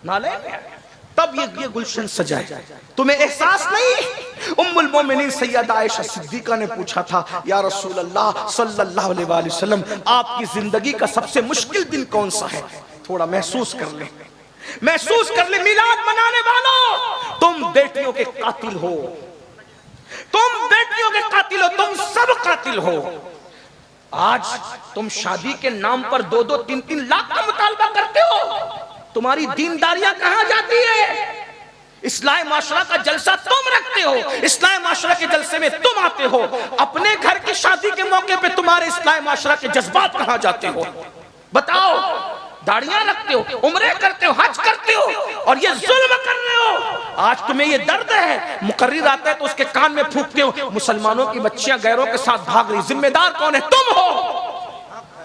نالین میں آیا تب یہ گلشن سجا ہے. تمہیں احساس نہیں؟ ام المومنین سیدہ عائشہ صدیقہ نے پوچھا تھا یا رسول اللہ صلی اللہ علیہ وآلہ وسلم آپ کی زندگی کا سب سے مشکل دن کون سا ہے؟ تھوڑا محسوس کر لیں، محسوس کر لیں. میلاد منانے والوں تم بیٹیوں کے قاتل ہو، تم بیٹیوں کے قاتل ہو، تم سب قاتل ہو. آج تم شادی کے نام پر 2-2, 3-3 لاکھ کا مطالبہ کرتے ہو. تمہاری دینداریاں کہاں جاتی ہے؟ اصلاح معاشرہ کا جلسہ تم رکھتے ہو، اصلاح معاشرہ کے جلسے میں تم آتے ہو. اپنے گھر کی شادی کے موقع پہ تمہارے اصلاح معاشرہ کے جذبات کہاں جاتے ہو؟ بتاؤ. داڑیاں رکھتے ہو، عمرے کرتے ہو، حج کرتے ہو، اور یہ ظلم کر رہے ہو. آج تمہیں یہ درد ہے، مقرر آتا ہے تو اس کے کان میں پھونکتے ہو مسلمانوں کی بچیاں غیروں کے ساتھ بھاگ رہی. ذمہ دار کون ہے؟ تم ہو.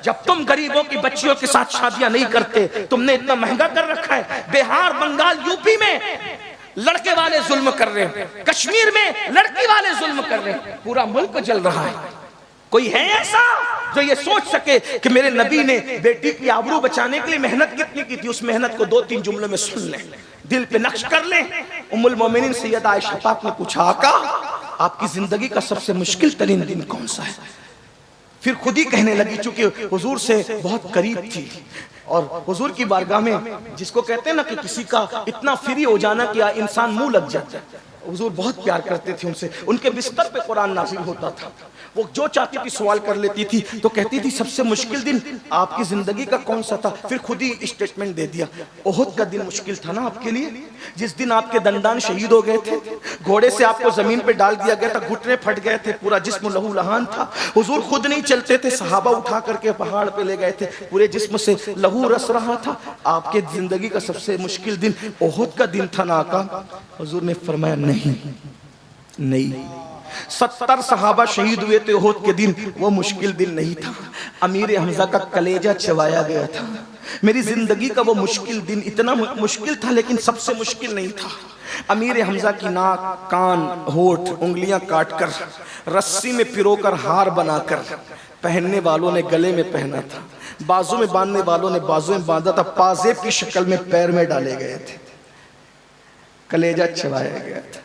جب تم غریبوں کی بچیوں کے ساتھ شادیاں نہیں کرتے، تم نے اتنا مہنگا کر رکھا ہے. بہار، بنگال، یوپی میں لڑکے والے ظلم کر رہے ہیں، کشمیر میں لڑکی والے ظلم کر رہے ہیں. پورا ملک جل رہا ہے. کوئی ہے ایسا جو یہ سوچ سکے کہ میرے نبی نے بیٹی کی آبرو بچانے کے لیے محنت کتنی کی تھی؟ اس محنت کو 2-3 جملوں میں سن لیں، دل پہ نقش کر لیں. ام المومنین سیدہ عائشہ پاک نے پوچھا آقا آپ کی زندگی کا سب سے مشکل ترین دن کون سا ہے؟ پھر خود ہی کہنے لگی، چونکہ حضور سے بہت قریب تھی اور حضور کی بارگاہ میں جس کو کہتے ہیں نا کہ کسی کا اتنا فری ہو جانا کہ انسان منہ لگ جاتا ہے. حضور بہت پیار کرتے تھے ان سے. ان کے بستر پہ قرآن نازل ہوتا تھا. وہ جو چاہتی تھی سوال کر لیتی تھی تو کہتی تھی سب سے مشکل دن آپ کی زندگی کا کون سا تھا؟ پھر خود ہی اسٹیٹمنٹ دے دیا احد کا دن مشکل تھا نا آپ کے لیے، جس دن آپ کے دندان شہید ہو گئے تھے، گھوڑے سے آپ کو زمین پہ ڈال دیا گیا تھا، گھٹنے پھٹ گئے تھے، پورا جسم لہو لہان تھا. حضور خود نہیں چلتے تھے، صحابہ اٹھا کر کے پہاڑ پہ لے گئے تھے، پورے جسم سے لہو رس رہا تھا. آپ کے زندگی کا سب سے مشکل دن احد کا دن تھا نا آقا؟ حضور نے فرمایا نہیں، 70 صحابہ شہید ہوئے تھے احد کے دن، وہ مشکل دن نہیں تھا. امیر حمزہ کا کلیجہ چوایا گیا تھا. میری زندگی کا وہ مشکل دن اتنا مشکل تھا لیکن سب سے مشکل نہیں تھا. امیر حمزہ کی ناک، کان، ہونٹ، انگلیاں کاٹ کر رسی میں پرو کر ہار بنا کر پہننے والوں نے گلے میں پہنا تھا، بازو میں باندھنے والوں نے بازو میں باندھا تھا، پازیب کی شکل میں پیر میں ڈالے گئے تھے، کلیجہ چوایا گیا تھا.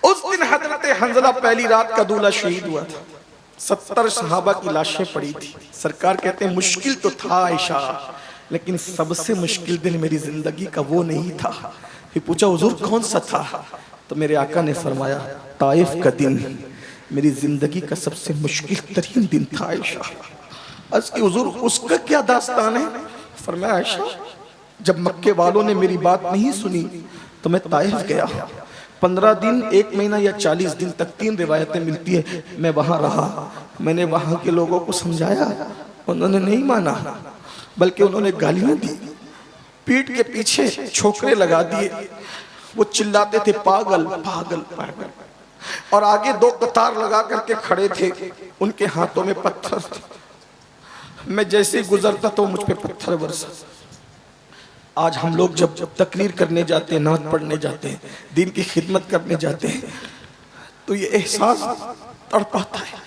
اس دن حضرت حنظلہ پہلی رات کا دولہ شہید ہوا تھا. 70 صحابہ کی لاشیں پڑی تھی. سرکار کہتے ہیں مشکل تو تھا عائشہ، لیکن سب سے مشکل دن میری زندگی کا وہ نہیں تھا. پھر پوچھا حضور کون سا تھا؟ تو میرے آقا نے فرمایا طائف کا دن میری زندگی کا سب سے مشکل ترین دن تھا عائشہ. عرض کی حضور اس کا کیا داستان ہے؟ فرمایا عائشہ جب مکے والوں نے میری بات نہیں سنی تو میں طائف گیا. 15 دن، 1 مہینہ یا 40 دن تک 3 روایتیں ملتی ہیں. میں وہاں رہا، میں نے وہاں کے لوگوں کو سمجھایا انہوں نے نہیں مانا بلکہ انہوں نے گالیاں دی، پیٹ کے پیچھے چھوکرے لگا دیے، وہ چلاتے تھے پاگل پاگل پاگل، اور آگے دو قطار لگا کر کے کھڑے تھے، ان کے ہاتھوں میں پتھر تھے، میں جیسے گزرتا تو مجھ پہ پتھر برسا۔ آج ہم لوگ جب تقریر کرنے جاتے ہیں، نعت پڑھنے جاتے ہیں، دین کی خدمت کرنے جاتے ہیں، تو یہ احساس تڑپاتا ہے،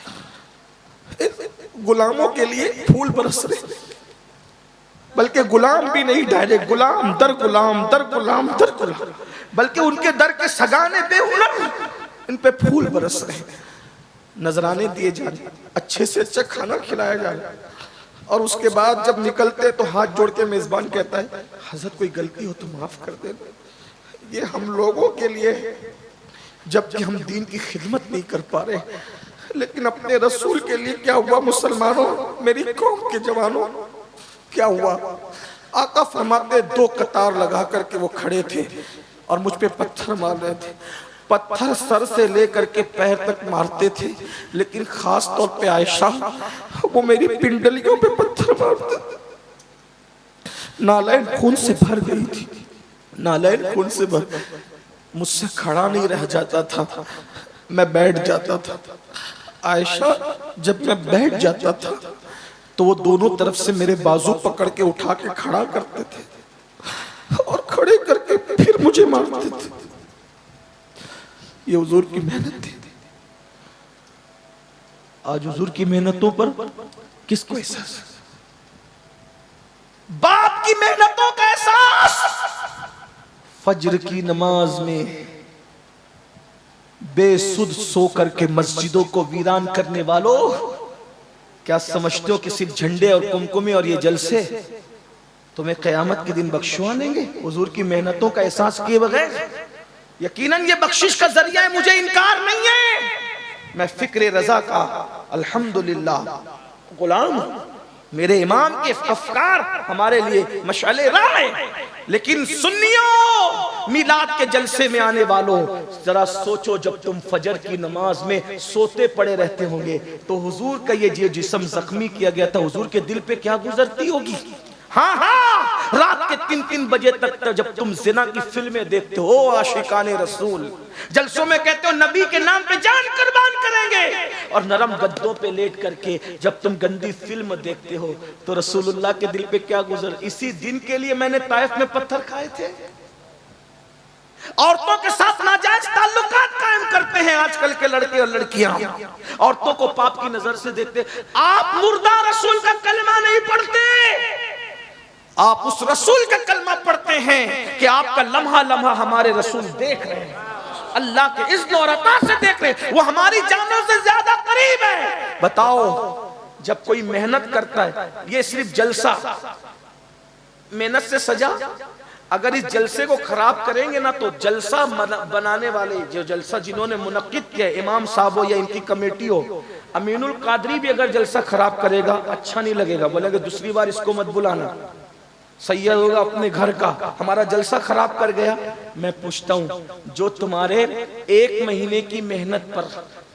غلاموں کے لیے پھول برس رہے، بلکہ غلام بھی نہیں، ڈائریکٹ غلام در غلام در غلام در غلام، بلکہ ان کے در کے سگانے بے ہنر، ان پہ پھول برس رہے ہیں، نذرانے دیے جا رہے، اچھے سے اچھا کھانا کھلایا جا رہا ہے، اور اس کے بعد جب نکلتے تو ہاتھ جوڑ کے میزبان کہتا ہے حضرت کوئی غلطی ہو تو معاف کر دیں۔ یہ ہم لوگوں کے لیے جبکہ ہم دین کی خدمت نہیں کر پا رہے، لیکن اپنے رسول کے لیے کیا ہوا مسلمانوں، میری قوم کے جوانوں کیا ہوا؟ آقا فرماتے دو قطار لگا کر کے وہ کھڑے تھے اور مجھ پہ پتھر مار رہے تھے، پتھر سر سے لے کر کے پیر تک مارتے تھے، لیکن خاص طور پہ عائشہ وہ میری پنڈلیوں پہ پتھر مارتے تھے، نالین خون سے بھر گئی تھی، نالین خون سے بھر، مجھ سے کھڑا نہیں رہ جاتا تھا، میں بیٹھ جاتا تھا۔ عائشہ جب میں بیٹھ جاتا تھا تو وہ دونوں طرف سے میرے بازو پکڑ کے اٹھا کے کھڑا کرتے تھے اور کھڑے کر کے پھر مجھے مارتے تھے۔ یہ حضور کی محنت تھی۔ آج حضور کی محنتوں پر کس کو احساس ہے؟ باپ کی محنتوں کا احساس فجر کی نماز میں بے سد سو کر کے مسجدوں کو ویران کرنے والوں، کیا سمجھتے ہو کہ صرف جھنڈے اور کمکمے اور یہ جلسے تمہیں قیامت کے دن بخشوا دیں گے حضور کی محنتوں کا احساس کیے بغیر؟ یقیناً یہ بخشش کا ذریعہ ہے، مجھے انکار نہیں ہے، میں فکر رضا کا الحمدللہ غلام ہوں، میرے امام کے افکار ہمارے لیے مشعل راہ ہیں، لیکن سنیوں میلاد کے جلسے میں آنے والوں ذرا سوچو، جب تم فجر کی نماز میں سوتے پڑے رہتے ہوں گے تو حضور کا یہ جسم زخمی کیا گیا تھا، حضور کے دل پہ کیا گزرتی ہوگی؟ ہاں ہاں، رات کے 3 بجے تک جب تم زنا کی فلمیں دیکھتے ہو عاشقان رسول، جلسوں میں کہتے ہو نبی کے نام پہ جان قربان کریں گے، اور نرم گدوں پہ لیٹ کر کے جب تم گندی فلم دیکھتے ہو تو رسول اللہ کے دل پہ کیا گزر؟ اسی دن کے لیے میں نے طائف میں پتھر کھائے تھے۔ عورتوں کے ساتھ ناجائز تعلقات قائم کرتے ہیں آج کل کے لڑکے اور لڑکیاں، عورتوں کو پاپ کی نظر سے دیکھتے۔ آپ مردہ رسول کا کلمہ نہیں پڑھتے، آپ اس رسول کا کلمہ پڑھتے ہیں کہ آپ کا لمحہ لمحہ ہمارے رسول دیکھ رہے ہیں، اللہ کے اذن اور عطا سے دیکھ رہے ہیں، وہ ہماری جانوں سے زیادہ قریب ہے۔ بتاؤ جب کوئی محنت کرتا ہے، یہ صرف جلسہ محنت سے سجا، اگر اس جلسے کو خراب کریں گے نا تو جلسہ بنانے والے جو جلسہ جنہوں نے منعقد کیا، امام صاحب ہو یا ان کی کمیٹی ہو، امین القادری بھی اگر جلسہ خراب کرے گا اچھا نہیں لگے گا، بولے گا دوسری بار اس کو مت بلانا، سید ہوگا اپنے گھر کا، ہمارا جلسہ خراب کر گیا۔ میں پوچھتا ہوں جو تمہارے 1 مہینے کی محنت پر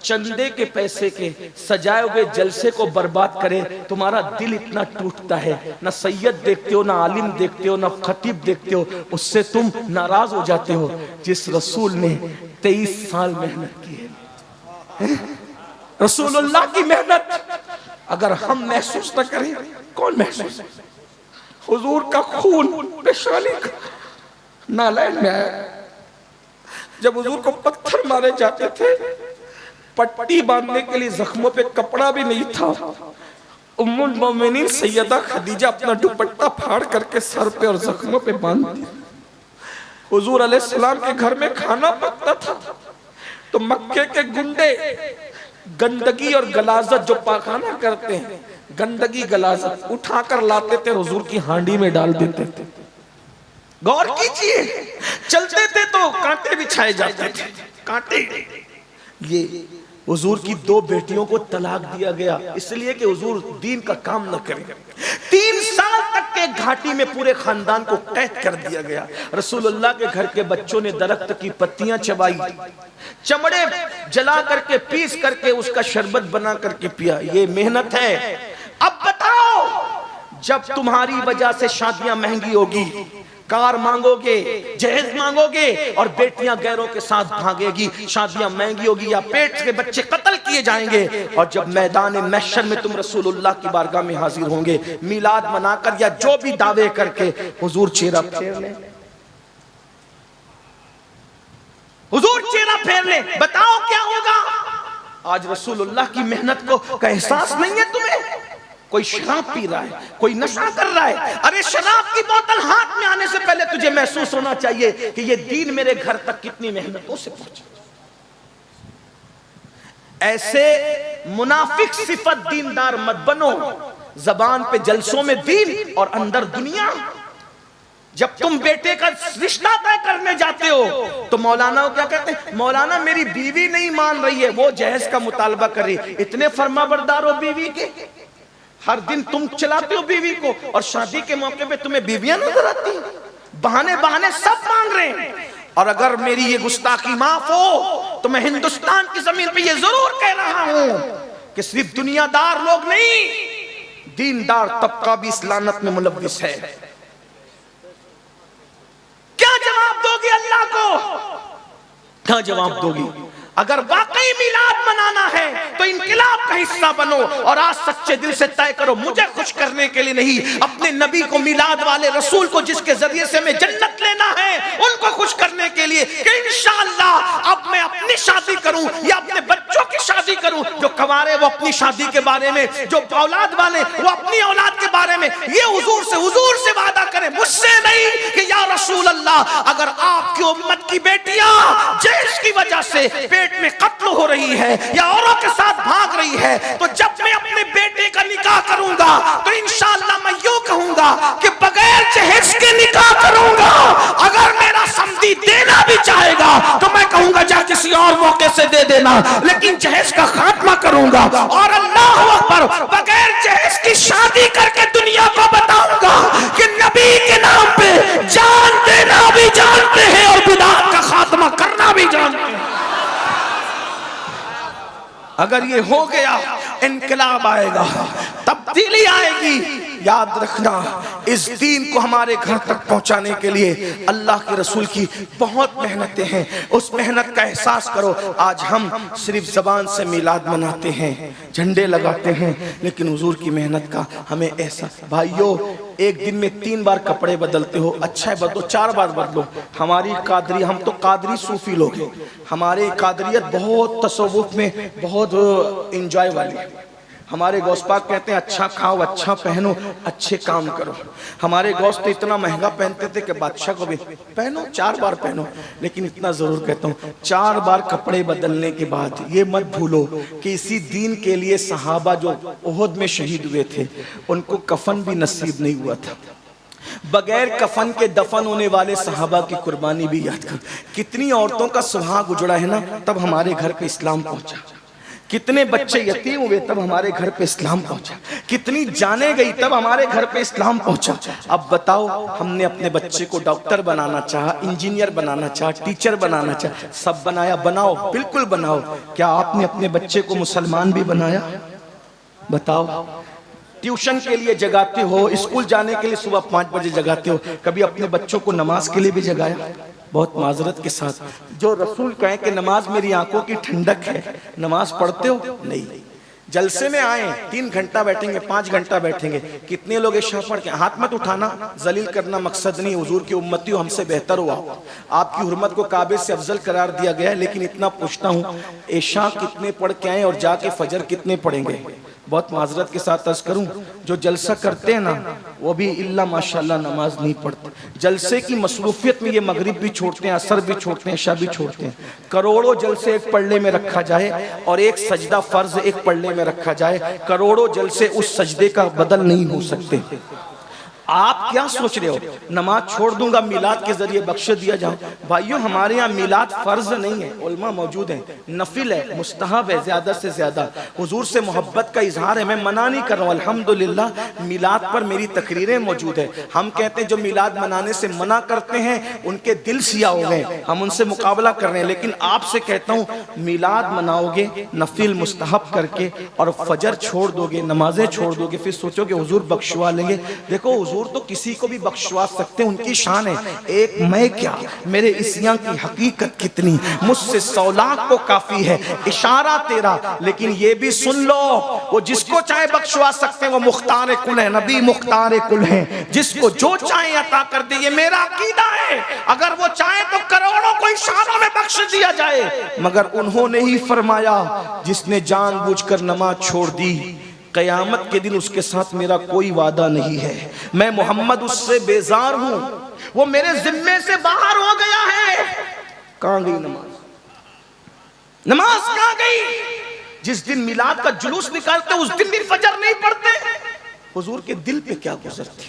چندے کے پیسے کے سجائے ہوئے جلسے کو برباد کرے، تمہارا دل اتنا ٹوٹتا ہے، نہ سید دیکھتے ہو، نہ عالم دیکھتے ہو، نہ خطیب دیکھتے ہو، اس سے تم ناراض ہو جاتے ہو جس رسول نے 23 سال محنت کی ہے۔ رسول اللہ کی محنت اگر ہم محسوس نہ کریں کون محسوس؟ حضور کا خون پیشانی کا نالین میں آیا، جب حضور کو پتھر مارے جاتے تھے، پٹی باندھنے کے لیے زخموں پہ کپڑا بھی نہیں تھا، ام المومنین سیدہ خدیجہ اپنا دوپٹہ پھاڑ کر کے سر پہ اور زخموں پہ باندھ دی۔ حضور علیہ السلام کے گھر میں کھانا پکتا تھا تو مکے کے گنڈے گندگی اور غلاظت جو پاخانہ کرتے ہیں، گندگی غلاظت اٹھا کر لاتے تھے، حضور کی ہانڈی میں ڈال دیتے تھے۔ غور کیجئے، چلتے تھے تو کانٹے بچھائے جاتے تھے، کانٹے۔ یہ حضور کی 2 بیٹیوں کو طلاق دیا گیا اس لیے کہ حضور دین کا کام نہ کریں۔ 3 سال تک کے گھاٹی میں پورے خاندان کو قید کر دیا گیا۔ رسول اللہ کے گھر کے بچوں نے درخت کی پتیاں چبائی، چمڑے جلا کر کے پیس کر کے اس کا شربت بنا کر کے پیا۔ یہ محنت ہے۔ اب بتاؤ جب تمہاری وجہ سے شادیاں مہنگی ہوگی، کار مانگو گے، جہیز مانگو گے اور بیٹیاں غیروں کے ساتھ بھاگے گی، شادیاں مہنگی ہوگی یا پیٹ کے بچے قتل کیے جائیں گے، اور جب میدان محشر میں تم رسول اللہ کی بارگاہ میں حاضر ہوں گے میلاد منا کر یا جو بھی دعوے کر کے، حضور چہرہ پھیر لیں، حضور چہرہ پھیر لیں، بتاؤ کیا ہوگا؟ آج رسول اللہ کی محنت کا احساس نہیں ہے تمہیں؟ کوئی شراب پی رہا ہے، کوئی نشہ کر رہا ہے، ارے شراب کی بوتل ہاتھ میں آنے سے پہلے تجھے محسوس ہونا چاہیے کہ یہ دین میرے گھر تک کتنی محنتوں سے پہنچا۔ ایسے منافق صفت دیندار مت بنو، زبان پہ جلسوں میں دین اور اندر دنیا۔ جب تم بیٹے کا رشتہ طے کرنے جاتے ہو تو مولانا کو کیا کہتے ہیں؟ مولانا میری بیوی نہیں مان رہی ہے، وہ جہیز کا مطالبہ کر رہی ہے۔ اتنے فرما بردار ہو بیوی کے، ہر دن تم چلاتے ہو بیوی کو، اور شادی کے موقع پہ تمہیں بیویاں نظر آتی ہیں، بہانے بہانے سب مانگ رہے ہیں۔ اور اگر میری یہ گستاخی معاف ہو تو میں ہندوستان کی زمین پہ یہ ضرور کہہ رہا ہوں کہ صرف دنیا دار لوگ نہیں، دیندار طبقہ بھی اس لعنت میں ملوث ہے۔ کیا جواب دو گی اللہ کو؟ کیا جواب دو گی؟ اگر واقعی میلاد منانا ہے تو انقلاب کا حصہ بنو، اور آج سچے دل سے طے کرو مجھے خوش کرنے کے لیے نہیں، اپنے نبی کو، میلاد والے رسول کو جس کے ذریعے سے میں جنت لینا ہے، ان کو خوش کرنے کے لیے کہ انشاءاللہ اب میں اپنی شادی کروں یا اپنے بچوں کی شادی کروں۔ جو کنوارے وہ اپنی شادی کے بارے میں، جو اولاد والے وہ اپنی اولاد کے بارے میں یہ حضور سے وعدہ کریں، مجھ سے نہیں، کہ یا رسول اللہ اگر آپ کی امت کی بیٹیاں جہیز کی وجہ سے پیٹ میں قتل ہو رہی ہے یا اوروں کے ساتھ بھاگ رہی ہے تو جب میں اپنے بیٹے کا نکاح کروں گا تو انشاءاللہ میں یوں کہوں گا کہ بغیر جہیز کے نکاح کروں گا۔ اگر میرا سمدھی دینا بھی چاہے گا تو میں کہوں گا جا کسی اور موقع سے دے دینا، لیکن جہیز کا خاتمہ کروں گا، اور اللہ اکبر بغیر جہیز کی شادی کر کے دنیا کو بتاؤں گا کہ نبی کے نام پہ جان دینا بھی جانتے ہیں اور بدعت کا خاتمہ کرنا بھی جانتے ہیں۔ اگر یہ ہو گیا انقلاب آئے گا، تبدیلی آئے گی۔ یاد رکھنا اس دین کو ہمارے گھر تک پہنچانے کے لیے اللہ کے رسول کی بہت محنتیں ہیں، اس محنت کا احساس کرو۔ آج ہم صرف زبان سے میلاد مناتے ہیں، جھنڈے لگاتے ہیں، لیکن حضور کی محنت کا ہمیں احساس۔ بھائیو ایک دن میں 3 بار کپڑے بدلتے ہو، اچھا ہے بدلو، 4 بار بدلو۔ ہماری قادری، ہم تو قادری صوفی لوگ ہیں، ہماری قادریت بہت تصوف میں بہت انجوائے والی ہے۔ ہمارے غوث پاک کہتے ہیں اچھا کھاؤ، اچھا پہنو، اچھے کام کرو۔ ہمارے غوث تو اتنا مہنگا پہنتے تھے کہ بادشاہ کو بھی پہنو، 4 بار پہنو، لیکن اتنا ضرور کہتا ہوں 4 بار کپڑے بدلنے کے بعد یہ مت بھولو کہ اسی دین کے لیے صحابہ جو احد میں شہید ہوئے تھے ان کو کفن بھی نصیب نہیں ہوا تھا۔ بغیر کفن کے دفن ہونے والے صحابہ کی قربانی بھی یاد کر۔ کتنی عورتوں کا سہاگ اجڑا ہے نا، تب ہمارے گھر پہ اسلام پہنچا۔ کتنے بچے یتیم ہوئے تب ہمارے گھر پہ اسلام پہنچا۔ کتنی جانیں گئی تب ہمارے گھر پہ اسلام پہنچا۔ اب بتاؤ ہم نے اپنے بچے کو ڈاکٹر بنانا چاہا، انجینئر بنانا چاہا، ٹیچر بنانا چاہا، سب بنایا، بناؤ بالکل بناؤ۔ کیا آپ نے اپنے بچے کو مسلمان بھی بنایا؟ بتاؤ۔ ٹیوشن کے لیے جگاتے ہو، اسکول جانے کے لیے صبح 5 بجے جگاتے ہو، کبھی اپنے بچوں کو نماز کے لیے بھی جگایا؟ بہت معذرت کے ساتھ، جو رسول کہیں کہ نماز میری آنکھوں کی ٹھنڈک ہے، نماز پڑھتے ہو؟ نہیں۔ جلسے میں آئیں 3 گھنٹہ بیٹھیں گے، 5 گھنٹہ بیٹھیں گے، کتنے لوگ عشاء پڑھ کے ہاتھ مت اٹھانا، ذلیل کرنا مقصد نہیں، حضور کی امتی ہو، ہم سے بہتر ہوا، آپ کی حرمت کو کعبے سے افضل قرار دیا گیا ہے، لیکن اتنا پوچھتا ہوں عشاء کتنے پڑھ کے آئیں اور جا کے فجر کتنے پڑھیں گے؟ بہت معذرت کے ساتھ عرض کروں، جو جلسہ کرتے ہیں نا وہ بھی اللہ ماشاءاللہ نماز نہیں پڑھتے۔ جلسے کی مصروفیت میں یہ مغرب بھی چھوڑتے ہیں، عصر بھی چھوڑتے ہیں، عشاء بھی چھوڑتے ہیں۔ کروڑوں جلسے ایک پلڑے میں رکھا جائے اور ایک سجدہ فرض ایک پلڑے میں رکھا جائے، کروڑوں جلسے اس سجدے کا بدل نہیں ہو سکتے۔ آپ کیا سوچ رہے ہو نماز چھوڑ دوں گا میلاد کے ذریعے بخش دیا جاؤں؟ بھائیو ہمارے یہاں میلاد فرض نہیں ہے، علماء موجود ہیں، نفل ہے، مستحب ہے زیادہ سے زیادہ، حضور سے محبت کا اظہار ہے، میں منع نہیں کر رہا ہوں، الحمدللہ میلاد پر میری تقریریں موجود ہیں۔ ہم کہتے ہیں جو میلاد منانے سے منع کرتے ہیں ان کے دل سیاہ ہو گئے، ہم ان سے مقابلہ کر رہے ہیں، لیکن آپ سے کہتا ہوں میلاد مناؤ گے نفل مستحب کر کے اور فجر چھوڑ دو گے، نمازیں چھوڑ دو گے، پھر سوچو کہ حضور بخشوا لیں گے۔ دیکھو حضور تو کسی کو بھی بخشوا سکتے ہیں، ان کی شان ہے، ایک میں کیا میرے عصیاں کی حقیقت کتنی، مجھ سے 100 لاکھ کو کافی ہے اشارہ تیرا۔ لیکن یہ بھی سن لو وہ جس کو چاہے بخشوا سکتے ہیں، وہ مختار کل ہے، نبی مختار کل ہے، جس کو جو چاہے عطا کر دے، یہ میرا عقیدہ ہے۔ اگر وہ چاہے تو کروڑوں کو اشاروں میں بخش دیا جائے، مگر انہوں نے ہی فرمایا جس نے جان بوجھ کر نماز چھوڑ دی قیامت کے دن اس کے ساتھ میرا کوئی وعدہ نہیں ہے، میں محمد اس سے بیزار ہوں، وہ میرے ذمے سے باہر ہو گیا ہے۔ کہاں گئی نماز؟ نماز کہاں گئی؟ جس دن میلاد کا جلوس نکالتے اس دن بھی فجر نہیں پڑھتے۔ حضور کے دل پہ کیا گزرتی،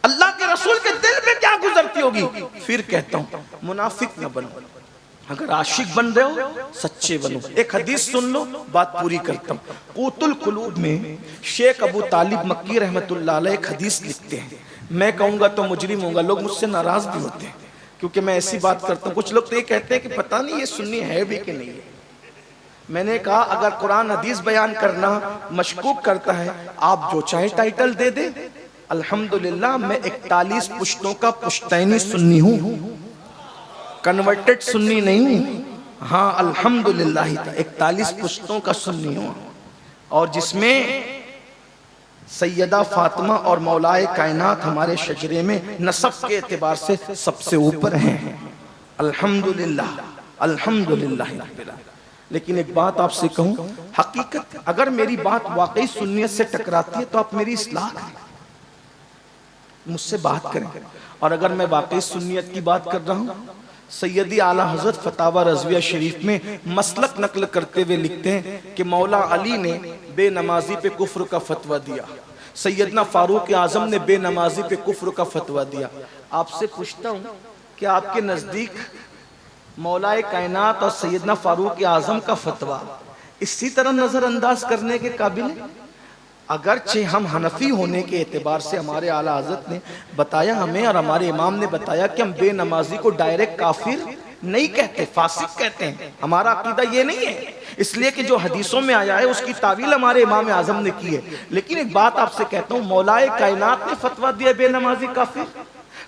اللہ کے رسول کے دل پہ کیا گزرتی ہوگی؟ پھر کہتا ہوں منافق نہ بنو، اگر عاشق بن رہے ہو سچے بنو۔ ایک حدیث سن لو، بات پوری کرتا ہوں۔ قوت القلوب میں شیخ ابو طالب مکی رحمت اللہ علیہ ایک حدیث لکھتے ہیں، میں کہوں گا تو مجرم ہوں گا، لوگ مجھ سے ناراض بھی ہوتے ہیں کیونکہ میں ایسی بات کرتا ہوں۔ کچھ لوگ تو یہ کہتے ہیں کہ پتہ نہیں یہ سنی ہے بھی کہ نہیں ہے۔ میں نے کہا اگر قرآن حدیث بیان کرنا مشکوک کرتا ہے آپ جو چاہے ٹائٹل دے دے، الحمدللہ میں 41 پشتوں کا پشتینی سنی ہوں، کنورٹڈ سنی نہیں ہوں، ہاں الحمدللہ 41 پشتوں کا سنی ہوں، اور جس میں سیدہ فاطمہ اور مولائے کائنات ہمارے شجرے میں نسب کے اعتبار سے سب سے اوپر ہیں، الحمدللہ الحمدللہ۔ لیکن ایک بات آپ سے کہوں، حقیقت اگر میری بات واقعی سنیت سے ٹکراتی ہے تو آپ میری اصلاح کریں، مجھ سے بات کریں، اور اگر میں واقعی سنیت کی بات کر رہا ہوں، سیدی اعلیٰ حضرت فتاوی رضویہ شریف میں مسلک نقل کرتے ہوئے لکھتے ہیں کہ مولا علی نے بے نمازی پہ کفر کا فتویٰ دیا، سیدنا فاروق اعظم نے بے نمازی پہ کفر کا فتویٰ دیا۔ آپ سے پوچھتا ہوں کہ آپ کے نزدیک مولا کائنات اور سیدنا فاروق اعظم کا فتویٰ اسی طرح نظر انداز کرنے کے قابل ہے؟ اگرچہ ہم حنفی ہونے کے اعتبار سے ہمارے اعلیٰ حضرت نے بتایا ہمیں اور ہمارے امام نے بتایا کہ ہم بے نمازی کو ڈائریکٹ کافر نہیں کہتے، فاسق کہتے ہیں، ہمارا عقیدہ یہ نہیں ہے، اس لیے کہ جو حدیثوں میں آیا ہے اس کی تعویل ہمارے امام اعظم نے کی ہے۔ لیکن ایک بات آپ سے کہتا ہوں، مولا کائنات نے فتویٰ دیا بے نمازی کافر،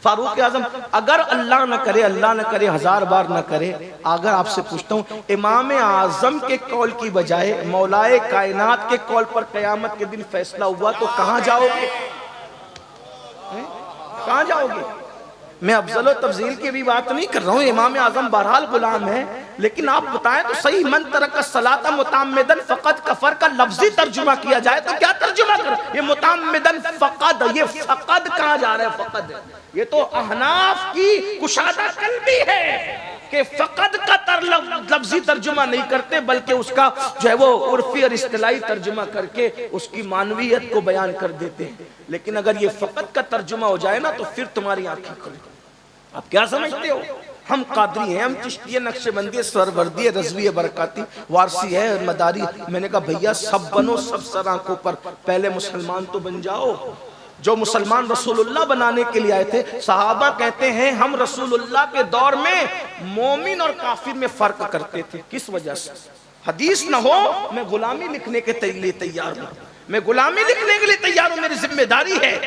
فاروق اعظم اگر اللہ نہ کرے 1000 بار نہ کرے، اگر آپ سے پوچھتا ہوں امام اعظم کے قول کی بجائے مولا کائنات کے قول پر قیامت کے دن فیصلہ ہوا تو کہاں جاؤ گے؟ کہاں جاؤ گے؟ میں افضل و تفضیل کی بھی بات نہیں کر رہا ہوں، امام اعظم بہرحال غلام ہے، لیکن آپ بتائیں تو صحیح، من ترک الصلاۃ متعمدا فقد کفر کا لفظی ترجمہ کیا جائے تو کیا ترجمہ کر؟ یہ متعمدا فقد، یہ فقد کہاں جا رہا ہے؟ فقد یہ تو احناف کی کشادہ قلبی ہے کہ فقد کا لفظی ترجمہ نہیں کرتے، بلکہ اس کا جو ہے وہ عرفی اور اصطلاحی ترجمہ کر کے اس کی معنویت کو بیان کر دیتے ہیں۔ لیکن اگر یہ فقد کا ترجمہ ہو جائے نا تو پھر تمہاری آنکھیں کھل گئی۔ آپ کیا سمجھتے ہو؟ ہم قادری ہیں، ہم چشتی نقشبندی سروردی رضوی برکاتی وارسی ہے مداری۔ میں نے کہا بھیا سب بنو، سب سر آنکھوں پر، پہلے مسلمان تو بن جاؤ۔ جو مسلمان رسول اللہ بنانے کے لیے آئے تھے، صحابہ کہتے ہیں ہم رسول اللہ کے دور میں مومن اور کافر میں فرق کرتے تھے۔ کس وجہ سے؟ حدیث نہ ہو میں غلامی لکھنے کے لیے تیار ہوں، میں غلامی لکھنے کے لیے تیار ہوں، میری ذمہ داری ہے۔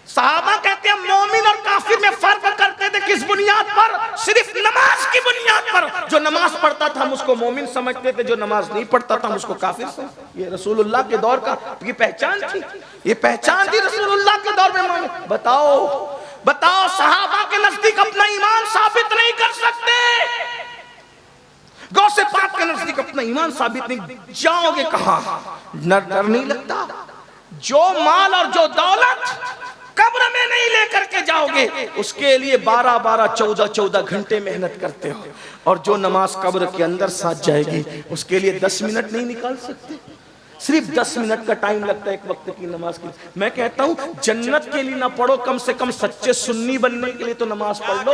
صحابہ کہتے ہیں مومن اور کافر میں فرق کرتے تھے، کس بنیاد پر؟ صرف نماز کی بنیاد پر۔ جو نماز پڑھتا تھا ہم اس کو مومن سمجھتے تھے، جو نماز نہیں پڑھتا تھا ہم اس کو کافر سمجھتے۔ یہ رسول اللہ کے دور کا یہ پہچان تھی، یہ پہچان تھی رسول اللہ کے دور میں۔ مومن بتاؤ صحابہ کے نزدیک اپنا ایمان ثابت نہیں کر سکتے، غوث پاک کے نزدیک اپنا ایمان ثابت نہیں، جاؤ گے کہاں؟ ڈر نہیں لگتا؟ جو مال اور جو دولت قبر میں نہیں لے کر کے جاؤ گے، اس کے لیے 12 14 گھنٹے محنت کرتے ہو، اور جو نماز قبر کے اندر ساتھ جائے گی اس کے لیے 10 منٹ نہیں نکال سکتے؟ صرف 10 منٹ کا ٹائم لگتا ہے ایک وقت کی نماز کے لیے. میں کہتا ہوں جنت کے لیے نہ پڑھو، کم سے کم سچے سنی بننے کے لیے تو نماز پڑھ لو.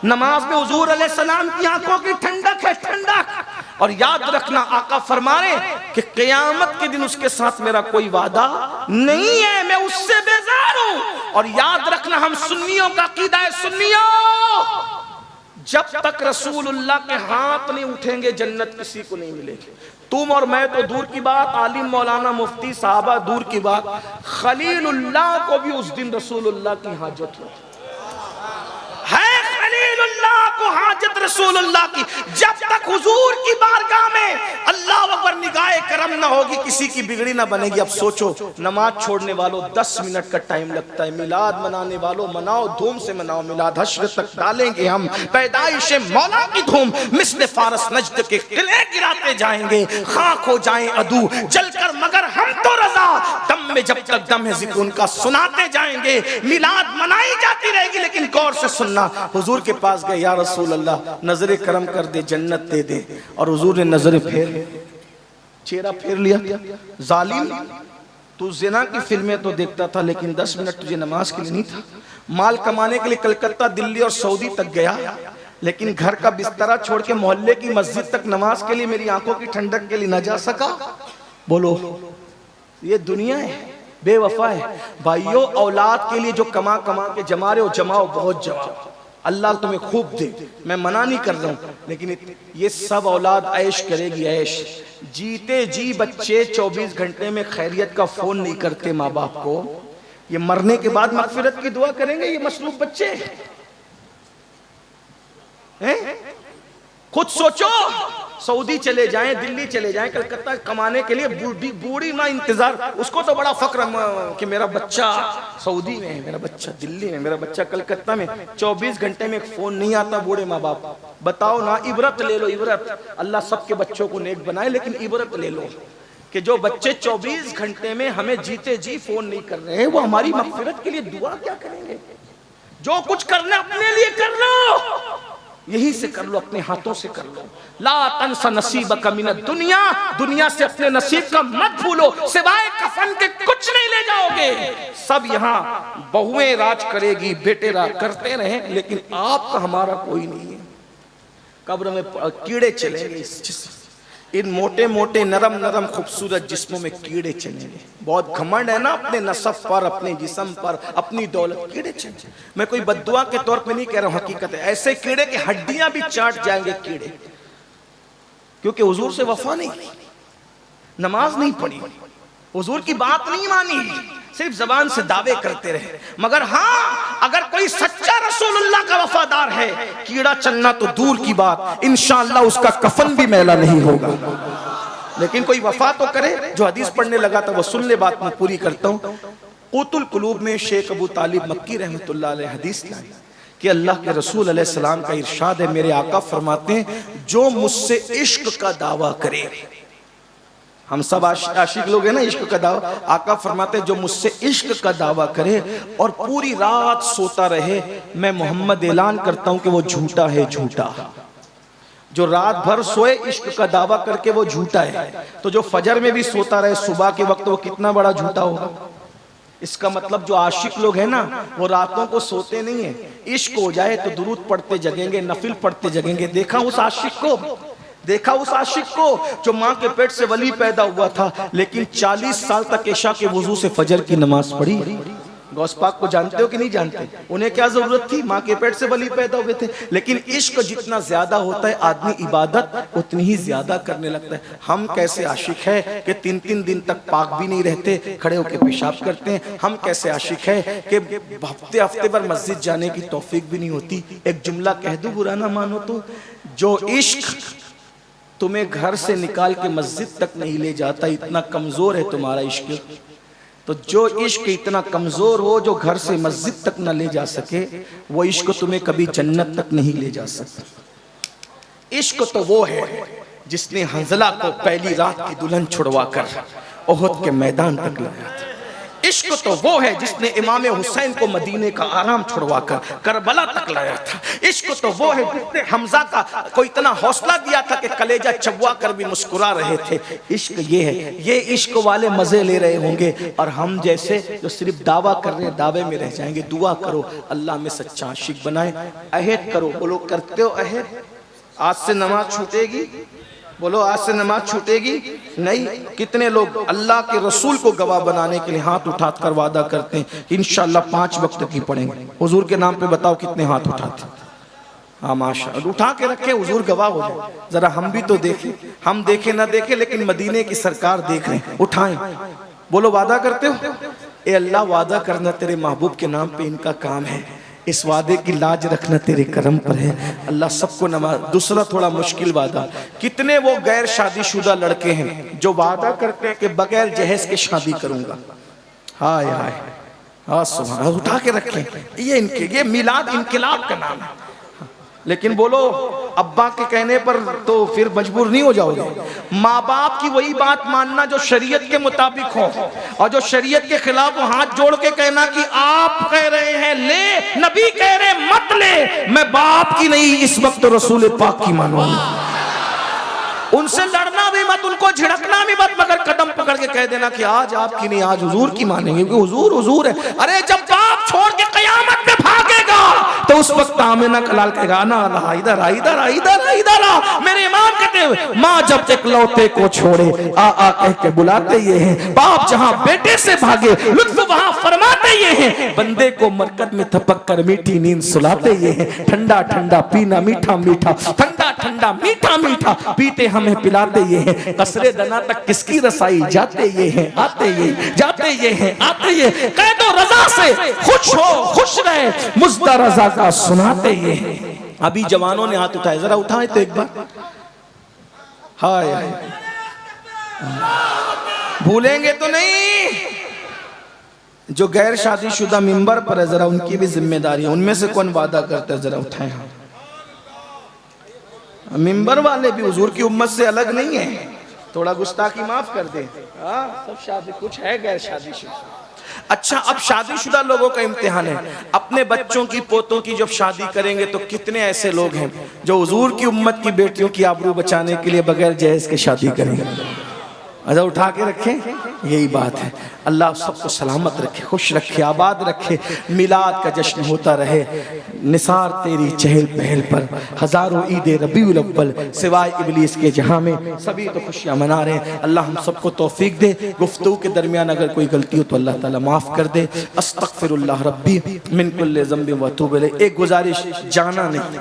نماز میں حضور علیہ السلام کی آنکھوں کی ٹھنڈک ہے، ٹھنڈک. اور یاد رکھنا آقا فرما رہے کہ قیامت کے دن اس کے ساتھ میرا کوئی وعدہ نہیں ہے، میں اس سے بیزار ہوں. اور یاد رکھنا ہم سنیوں کا عقیدہ ہے، سنیوں جب تک رسول اللہ کے ہاتھ نہیں اٹھیں گے جنت کسی کو نہیں ملے گی. تم اور میں تو دور کی بات، عالم مولانا مفتی صحابہ دور کی بات، خلیل اللہ کو بھی اس دن رسول اللہ کی حاجت ہوگی. ہے خلیل اللہ کو حاجت رسول اللہ کی. جب تک حضور کی بارگاہ میں اللہ اکبر نگاہ کرم نہ ہوگی کسی کی بگڑی نہ بنے گی. اب سوچو نماز چھوڑنے والوں 10 منٹ کا ٹائم لگتا ہے، میلاد منانے والوں مناؤ، دھوم سے مناؤ میلاد. حشر تک ڈالیں گے ہم پیدائش مولا کی دھوم، مثل فارس نجد کے قلعے گراتے جائیں گے، خاک ہو جائیں عدو جل کر مگر ہم تو رضا. دم میں جب تک دم ہے ذکر ان کا سناتے جائیں گے. میلاد منائی جاتی رہے گی لیکن غور سے سننا. حضور کے پاس گئے، یا رسول اللہ نظر کرم کر دے، جنت دے دے. اور حضور نے نظر پھیر چہرہ پھیر لیا. ظالم تو زنا کی فلمیں تو دیکھتا تھا لیکن 10 منٹ تجھے نماز کے لیے نہیں تھا. مال کمانے کے لیے کلکتہ، دلی اور سعودی تک گیا لیکن گھر کا بسترہ چھوڑ کے محلے کی مسجد تک نماز کے لیے میری آنکھوں کی ٹھنڈک کے لیے نہ جا سکا. بولو یہ دنیا ہے، بے وفا ہے. بھائیو اولاد کے لیے جو کما کے جما رہے ہو جماؤ، بہت جماؤ، اللہ تمہیں خوب دے. میں منع نہیں کر رہا ہوں لیکن یہ سب اولاد عیش کرے گی، عیش. جیتے جی بچے 24 گھنٹے میں خیریت کا فون نہیں کرتے ماں باپ کو. یہ مرنے کے بعد مغفرت کی دعا کریں گے یہ مصروف بچے. خود سوچو، سعودی چلے جائیں، دلی چلے جائیں، کلکتہ کمانے کے لیے بوڑھی ماں انتظار. اس کو تو بڑا فخر کہ میرا بچہ سعودی میں ہے، میرا بچہ دلی میں، میرا بچہ کلکتہ میں. 24 گھنٹے میں ایک فون نہیں آتا بوڑھے ماں باپ. بتاؤ نا، عبرت لے لو، عبرت. اللہ سب کے بچوں کو نیک بنائے لیکن عبرت لے لو کہ جو بچے 24 گھنٹے میں ہمیں جیتے جی فون نہیں کر رہے ہیں وہ ہماری مغفرت کے لیے دعا کیا کریں گے. جو کچھ کرنا اپنے لیے کر لو، یہی سے کر لو، اپنے ہاتھوں سے کر لو. لا تنس نصیبک من الدنیا، دنیا سے اپنے نصیب کا مت بھولو، سوائے کفن کے کچھ نہیں لے جاؤ گے. سب یہاں بہویں راج کرے گی، بیٹے راج کرتے رہیں لیکن آپ کا ہمارا کوئی نہیں ہے. قبر میں کیڑے چلیں گے، ان موٹے موٹے نرم نرم خوبصورت جسموں میں کیڑے چلیں گے. بہت گھمنڈ ہے نا اپنے نسب پر، اپنے جسم پر، اپنی دولت. کیڑے چلیں گے. میں کوئی بد دعا کے طور پہ نہیں کہہ رہا ہوں، حقیقت ہے. ایسے کیڑے کہ ہڈیاں بھی چاٹ جائیں گے کیڑے، کیونکہ حضور سے وفا نہیں کی، نماز نہیں پڑھی، حضور کی بات نہیں مانی، صرف زبان سے دعوے کرتے رہے. مگر ہاں اگر کوئی سچا رسول اللہ کا وفادار ہے، کیڑا چلنا تو دور کی بات، انشاءاللہ اس کا کفن بھی میلا نہیں ہوگا. لیکن کوئی وفا تو کرے. جو حدیث پڑھنے لگا تھا وہ سن لے، بات میں پوری کرتا ہوں. قوت القلوب میں شیخ ابو طالب مکی رحمۃ اللہ علیہ حدیث لائے کہ اللہ کے رسول علیہ السلام کا ارشاد ہے، میرے آقا فرماتے ہیں جو مجھ سے عشق کا دعویٰ کرے. ہم سب عاشق لوگ ہیں نا، عشق کا دعویٰ. آقا فرماتے ہیں جو مجھ سے عشق کا دعویٰ کرے اور پوری رات سوتا رہے، میں محمد اعلان کرتا ہوں کہ وہ جھوٹا ہے، جھوٹا. جو رات بھر سوئے عشق کا دعویٰ کر کے وہ جھوٹا ہے. تو جو فجر میں بھی سوتا رہے صبح کے وقت، وہ کتنا بڑا جھوٹا ہوگا. اس کا مطلب جو عاشق لوگ ہیں نا وہ راتوں کو سوتے نہیں ہیں. عشق ہو جائے تو درود پڑھتے جگیں گے، نفل پڑھتے جگیں گے. دیکھا اس عاشق کو جو ماں کے پیٹ سے ولی پیدا ہوا تھا لیکن 40 سال تک عشاء کے وضو سے فجر کی نماز پڑھی. غوث پاک کو جانتے ہو کہ نہیں جانتے؟ انہیں کیا ضرورت تھی؟ ماں کے پیٹ سے ولی پیدا ہوئے تھے. لیکن عشق جتنا زیادہ ہوتا ہے آدمی عبادت اتنی ہی زیادہ کرنے لگتا ہے. ہم کیسے عاشق ہے کہ 3 دن تک پاک بھی نہیں رہتے، کھڑے ہو کے پیشاب کرتے ہیں. ہم کیسے عاشق ہے کہ ہفتے پر مسجد جانے کی توفیق بھی نہیں ہوتی. ایک جملہ کہہ دوں، برا نہ مانو تو، جو عشق تمہیں گھر سے نکال کے مسجد تک نہیں لے جاتا، اتنا کمزور ہے تمہارا عشق. تو جو عشق اتنا کمزور ہو جو گھر سے مسجد تک نہ لے جا سکے، وہ عشق تمہیں کبھی جنت تک نہیں لے جا سکتا. عشق تو وہ ہے جس نے حنظلہ کو پہلی رات کی دلہن چھڑوا کر احد کے میدان تک لایا تھا. عشق تو وہ ہے جس نے امام حسین کو مدینے کا آرام چھڑوا کر کربلا تک لایا تھا. عشق تو وہ ہے جس نے حمزہ کو اتنا حوصلہ دیا تھا کہ کلیجہ چبوا کر بھی مسکرا رہے تھے. عشق یہ ہے. یہ عشق والے مزے لے رہے ہوں گے اور ہم جیسے جو صرف دعویٰ کر رہے ہیں دعوے میں رہ جائیں گے. دعا کرو اللہ میں سچا عاشق بنائے. عہد کرو. بولو کرتے ہو عہد؟ آج سے نماز چھوٹے گی؟ بولو آج سے نماز چھوٹے گی نہیں. کتنے لوگ اللہ کے رسول کو گواہ بنانے کے لیے ہاتھ اٹھا کر وعدہ کرتے ہیں انشاءاللہ 5 وقت کی پڑھیں گے؟ حضور کے نام پہ بتاؤ کتنے ہاتھ اٹھاتے ہیں؟ ہاں ماشاءاللہ اٹھا کے رکھیں حضور گواہ ہو جائے. ذرا ہم بھی تو دیکھیں. ہم دیکھیں نہ دیکھیں لیکن مدینے کی سرکار دیکھ رہے ہیں. اٹھائیں. بولو وعدہ کرتے ہو؟ اے اللہ وعدہ کرنا تیرے محبوب کے نام پہ ان کا کام ہے. اس وعدے کی لاج رکھنا تیرے کرم پر ہے. اللہ سب کو نواز. دوسرا تھوڑا مشکل وعدہ. کتنے وہ غیر شادی شدہ لڑکے ہیں جو وعدہ کرتے ہیں کہ بغیر جہیز کے شادی کروں گا؟ ہائے ہائے ہاں سبحان. اٹھا کے رکھیں. یہ میلاد انقلاب کا نام ہے. لیکن بولو ابا کے کہنے پر تو پھر مجبور نہیں ہو جاؤ گے. ماں باپ کی وہی بات ماننا جو شریعت کے مطابق ہو اور جو شریعت کے خلاف وہ ہاتھ جوڑ کے کہنا کہ آپ کہہ رہے ہیں لے, نبی کہہ رہے ہیں مت لے. میں باپ کی نہیں اس وقت رسول پاک کی مانوں گا. ان سے لڑنا بھی مت, ان کو جھڑکنا بھی مت, مگر قدم پکڑ کے کہہ دینا کہ آج آپ کی نہیں آج حضور کی مانیں گے کیونکہ حضور حضور ہے. ارے جب باپ چھوڑ کے قیامت میں بھاگے گا تو اس وقت آمینہ کلال کہے گا نا ادھر ادھر ادھر ادھر. میرے امام کہتے ہیں ماں جب اکلوتے کو چھوڑے آ کہہ کے بلاتے یہ ہیں. باپ جہاں بیٹے سے بھاگے لطف وہاں فرماتے یہ ہیں. بندے کو مرکز میں تھپک کر میٹھی نیند سلاتے یہ ہیں. ٹھنڈا ٹھنڈا پینا میٹھا میٹھا, ٹھنڈا ٹھنڈا میٹھا میٹھا پیتے ہمیں پلاتے یہ ہیں. قصر دنا تک کس کی رسائی جاتے یہ ہیں آتے یہ جاتے یہ ہیں آتے یہ. قید و رضا سے خوش ہو خوش رہے مزدہ رضا کا سناتے یہ ہیں. ابھی جوانوں نے ہاتھ اٹھائے, ذرا اٹھائیں تو ایک بار. ہائے بھولیں گے تو نہیں. جو غیر شادی شدہ ممبر پر ہے ذرا ان کی بھی ذمہ داری ہے. ان میں سے کون وعدہ کرتا ہے ذرا اٹھائیں. ممبر والے بھی حضور کی امت سے الگ نہیں ہیں. تھوڑا گستاخی معاف کر دیں. سب شادی کچھ ہے غیر شادی شدہ. اچھا اب شادی شدہ لوگوں کا امتحان ہے. اپنے بچوں کی پوتوں کی جب شادی کریں گے تو کتنے ایسے لوگ ہیں جو حضور کی امت کی بیٹیوں کی آبرو بچانے کے لیے بغیر جہیز کے شادی کریں گے؟ اچھا اٹھا کے رکھیں. یہی بات ہے. اللہ سب کو سلامت رکھے, خوش رکھے, آباد رکھے. میلاد کا جشن ہوتا رہے. نثار تیری چہل پہل پر ہزاروں عید ربیع الاول سوائے ابلیس کے جہاں میں سبھی تو خوشیاں منا رہے ہیں. اللہ ہم سب کو توفیق دے. گفتگو کے درمیان اگر کوئی غلطی ہو تو اللہ تعالیٰ معاف کر دے. استغفر اللہ ربی من کل ذنب واتوب الیہ. ایک گزارش, جانا نہیں.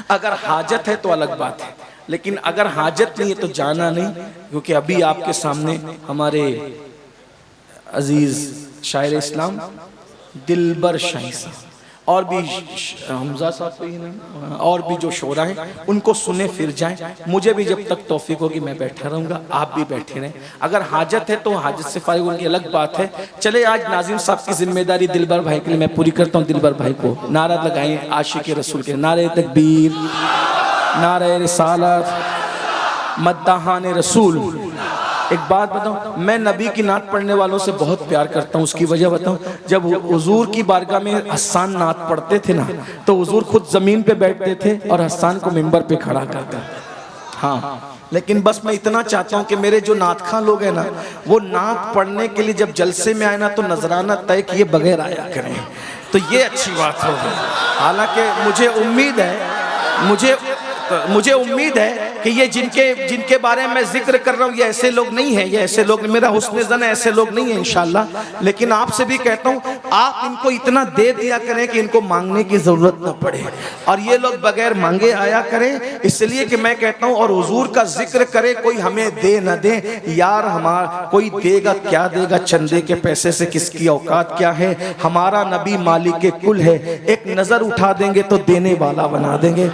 اگر حاجت ہے تو الگ بات ہے, لیکن اگر حاجت نہیں ہے تو جانا نہیں. کیونکہ ابھی آپ کے سامنے ہمارے عزیز شاعر اسلام دلبر شاہی صاحب اور بھی حمزہ صاحب کو ہی نہیں اور بھی جو شعراء ہیں ان کو سنے پھر جائیں. مجھے بھی جب تک توفیق ہوگی میں بیٹھا رہوں گا, آپ بھی بیٹھے رہیں. اگر حاجت ہے تو حاجت سے فارغ ان کی الگ بات ہے. چلے آج ناظم صاحب کی ذمہ داری دلبر بھائی کے لیے میں پوری کرتا ہوں. دلبر بھائی کو نعرہ لگائیں عاشق رسول کے. نعرہ تکبیر, نعرہ رسالت, مداحان رسول. ایک بات بتاؤں, میں نبی کی نعت پڑھنے والوں سے بہت پیار کرتا ہوں. اس کی وجہ بتاؤں, جب حضور کی بارگاہ میں حسان نعت پڑھتے تھے نا تو حضور خود زمین پہ بیٹھتے تھے اور حسان کو منبر پہ کھڑا کرتے. ہاں لیکن بس میں اتنا چاہتا ہوں کہ میرے جو نعت خواں لوگ ہیں نا وہ نعت پڑھنے کے لیے جب جلسے میں آئے نا تو نذرانہ طے کیے بغیر آیا کریں, تو یہ اچھی بات ہوگی. حالانکہ مجھے امید ہے کہ یہ جن کے بارے میں ذکر کر رہا ہوں یہ ایسے لوگ نہیں ہیں. یہ ایسے لوگ, میرا حسن ظن ہے, ایسے لوگ نہیں ہیں انشاءاللہ. لیکن آپ سے بھی کہتا ہوں آپ ان کو اتنا دے دیا کریں کہ ان کو مانگنے کی ضرورت نہ پڑے, اور یہ لوگ بغیر مانگے آیا کریں. اس لیے کہ میں کہتا ہوں اور حضور کا ذکر کرے, کوئی ہمیں دے نہ دے یار, ہمارا کوئی دے گا کیا دے گا, چندے کے پیسے سے کس کی اوقات کیا ہے. ہمارا نبی مالک کل ہے, ایک نظر اٹھا دیں گے تو دینے والا بنا دیں گے,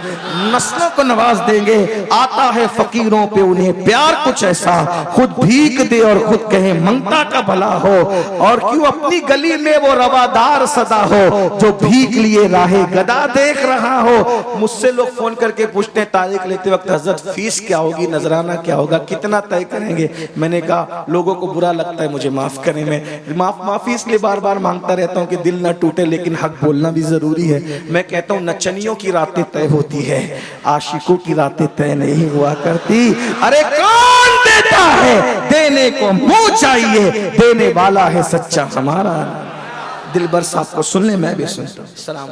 نسلوں کو نواز دیں گے. آتا آتا ہے فقیروں پہ انہیں پیار کچھ ایسا, خود بھیک دے اور خود کہے منگتا کا بھلا ہو, اور کیوں اپنی گلی میں وہ روادار صدا ہو جو بھیک لیے راہ گدا دیکھ رہا ہو. مجھ سے لوگ فون کر کے پوچھتے ہیں تاریخ لیتے وقت حضرت فیس کیا ہوگی, نذرانہ کیا ہوگا, کتنا طے کریں گے. میں نے کہا لوگوں کو برا لگتا ہے, مجھے معاف کریں, میں معافی اس لیے بار بار مانگتا رہتا ہوں کہ دل نہ ٹوٹے, لیکن حق بولنا بھی ضروری ہے. میں کہتا ہوں نچنیوں کی راتیں طے ہوتی ہے, عاشقوں کی راتیں طے نہیں ہوا کرتی. ارے کون دیتا ہے, دینے کو منہ چاہیے, دینے والا ہے سچا ہمارا. دلبر صاحب کو سن لیں, میں بھی سنتا ہوں. السلام.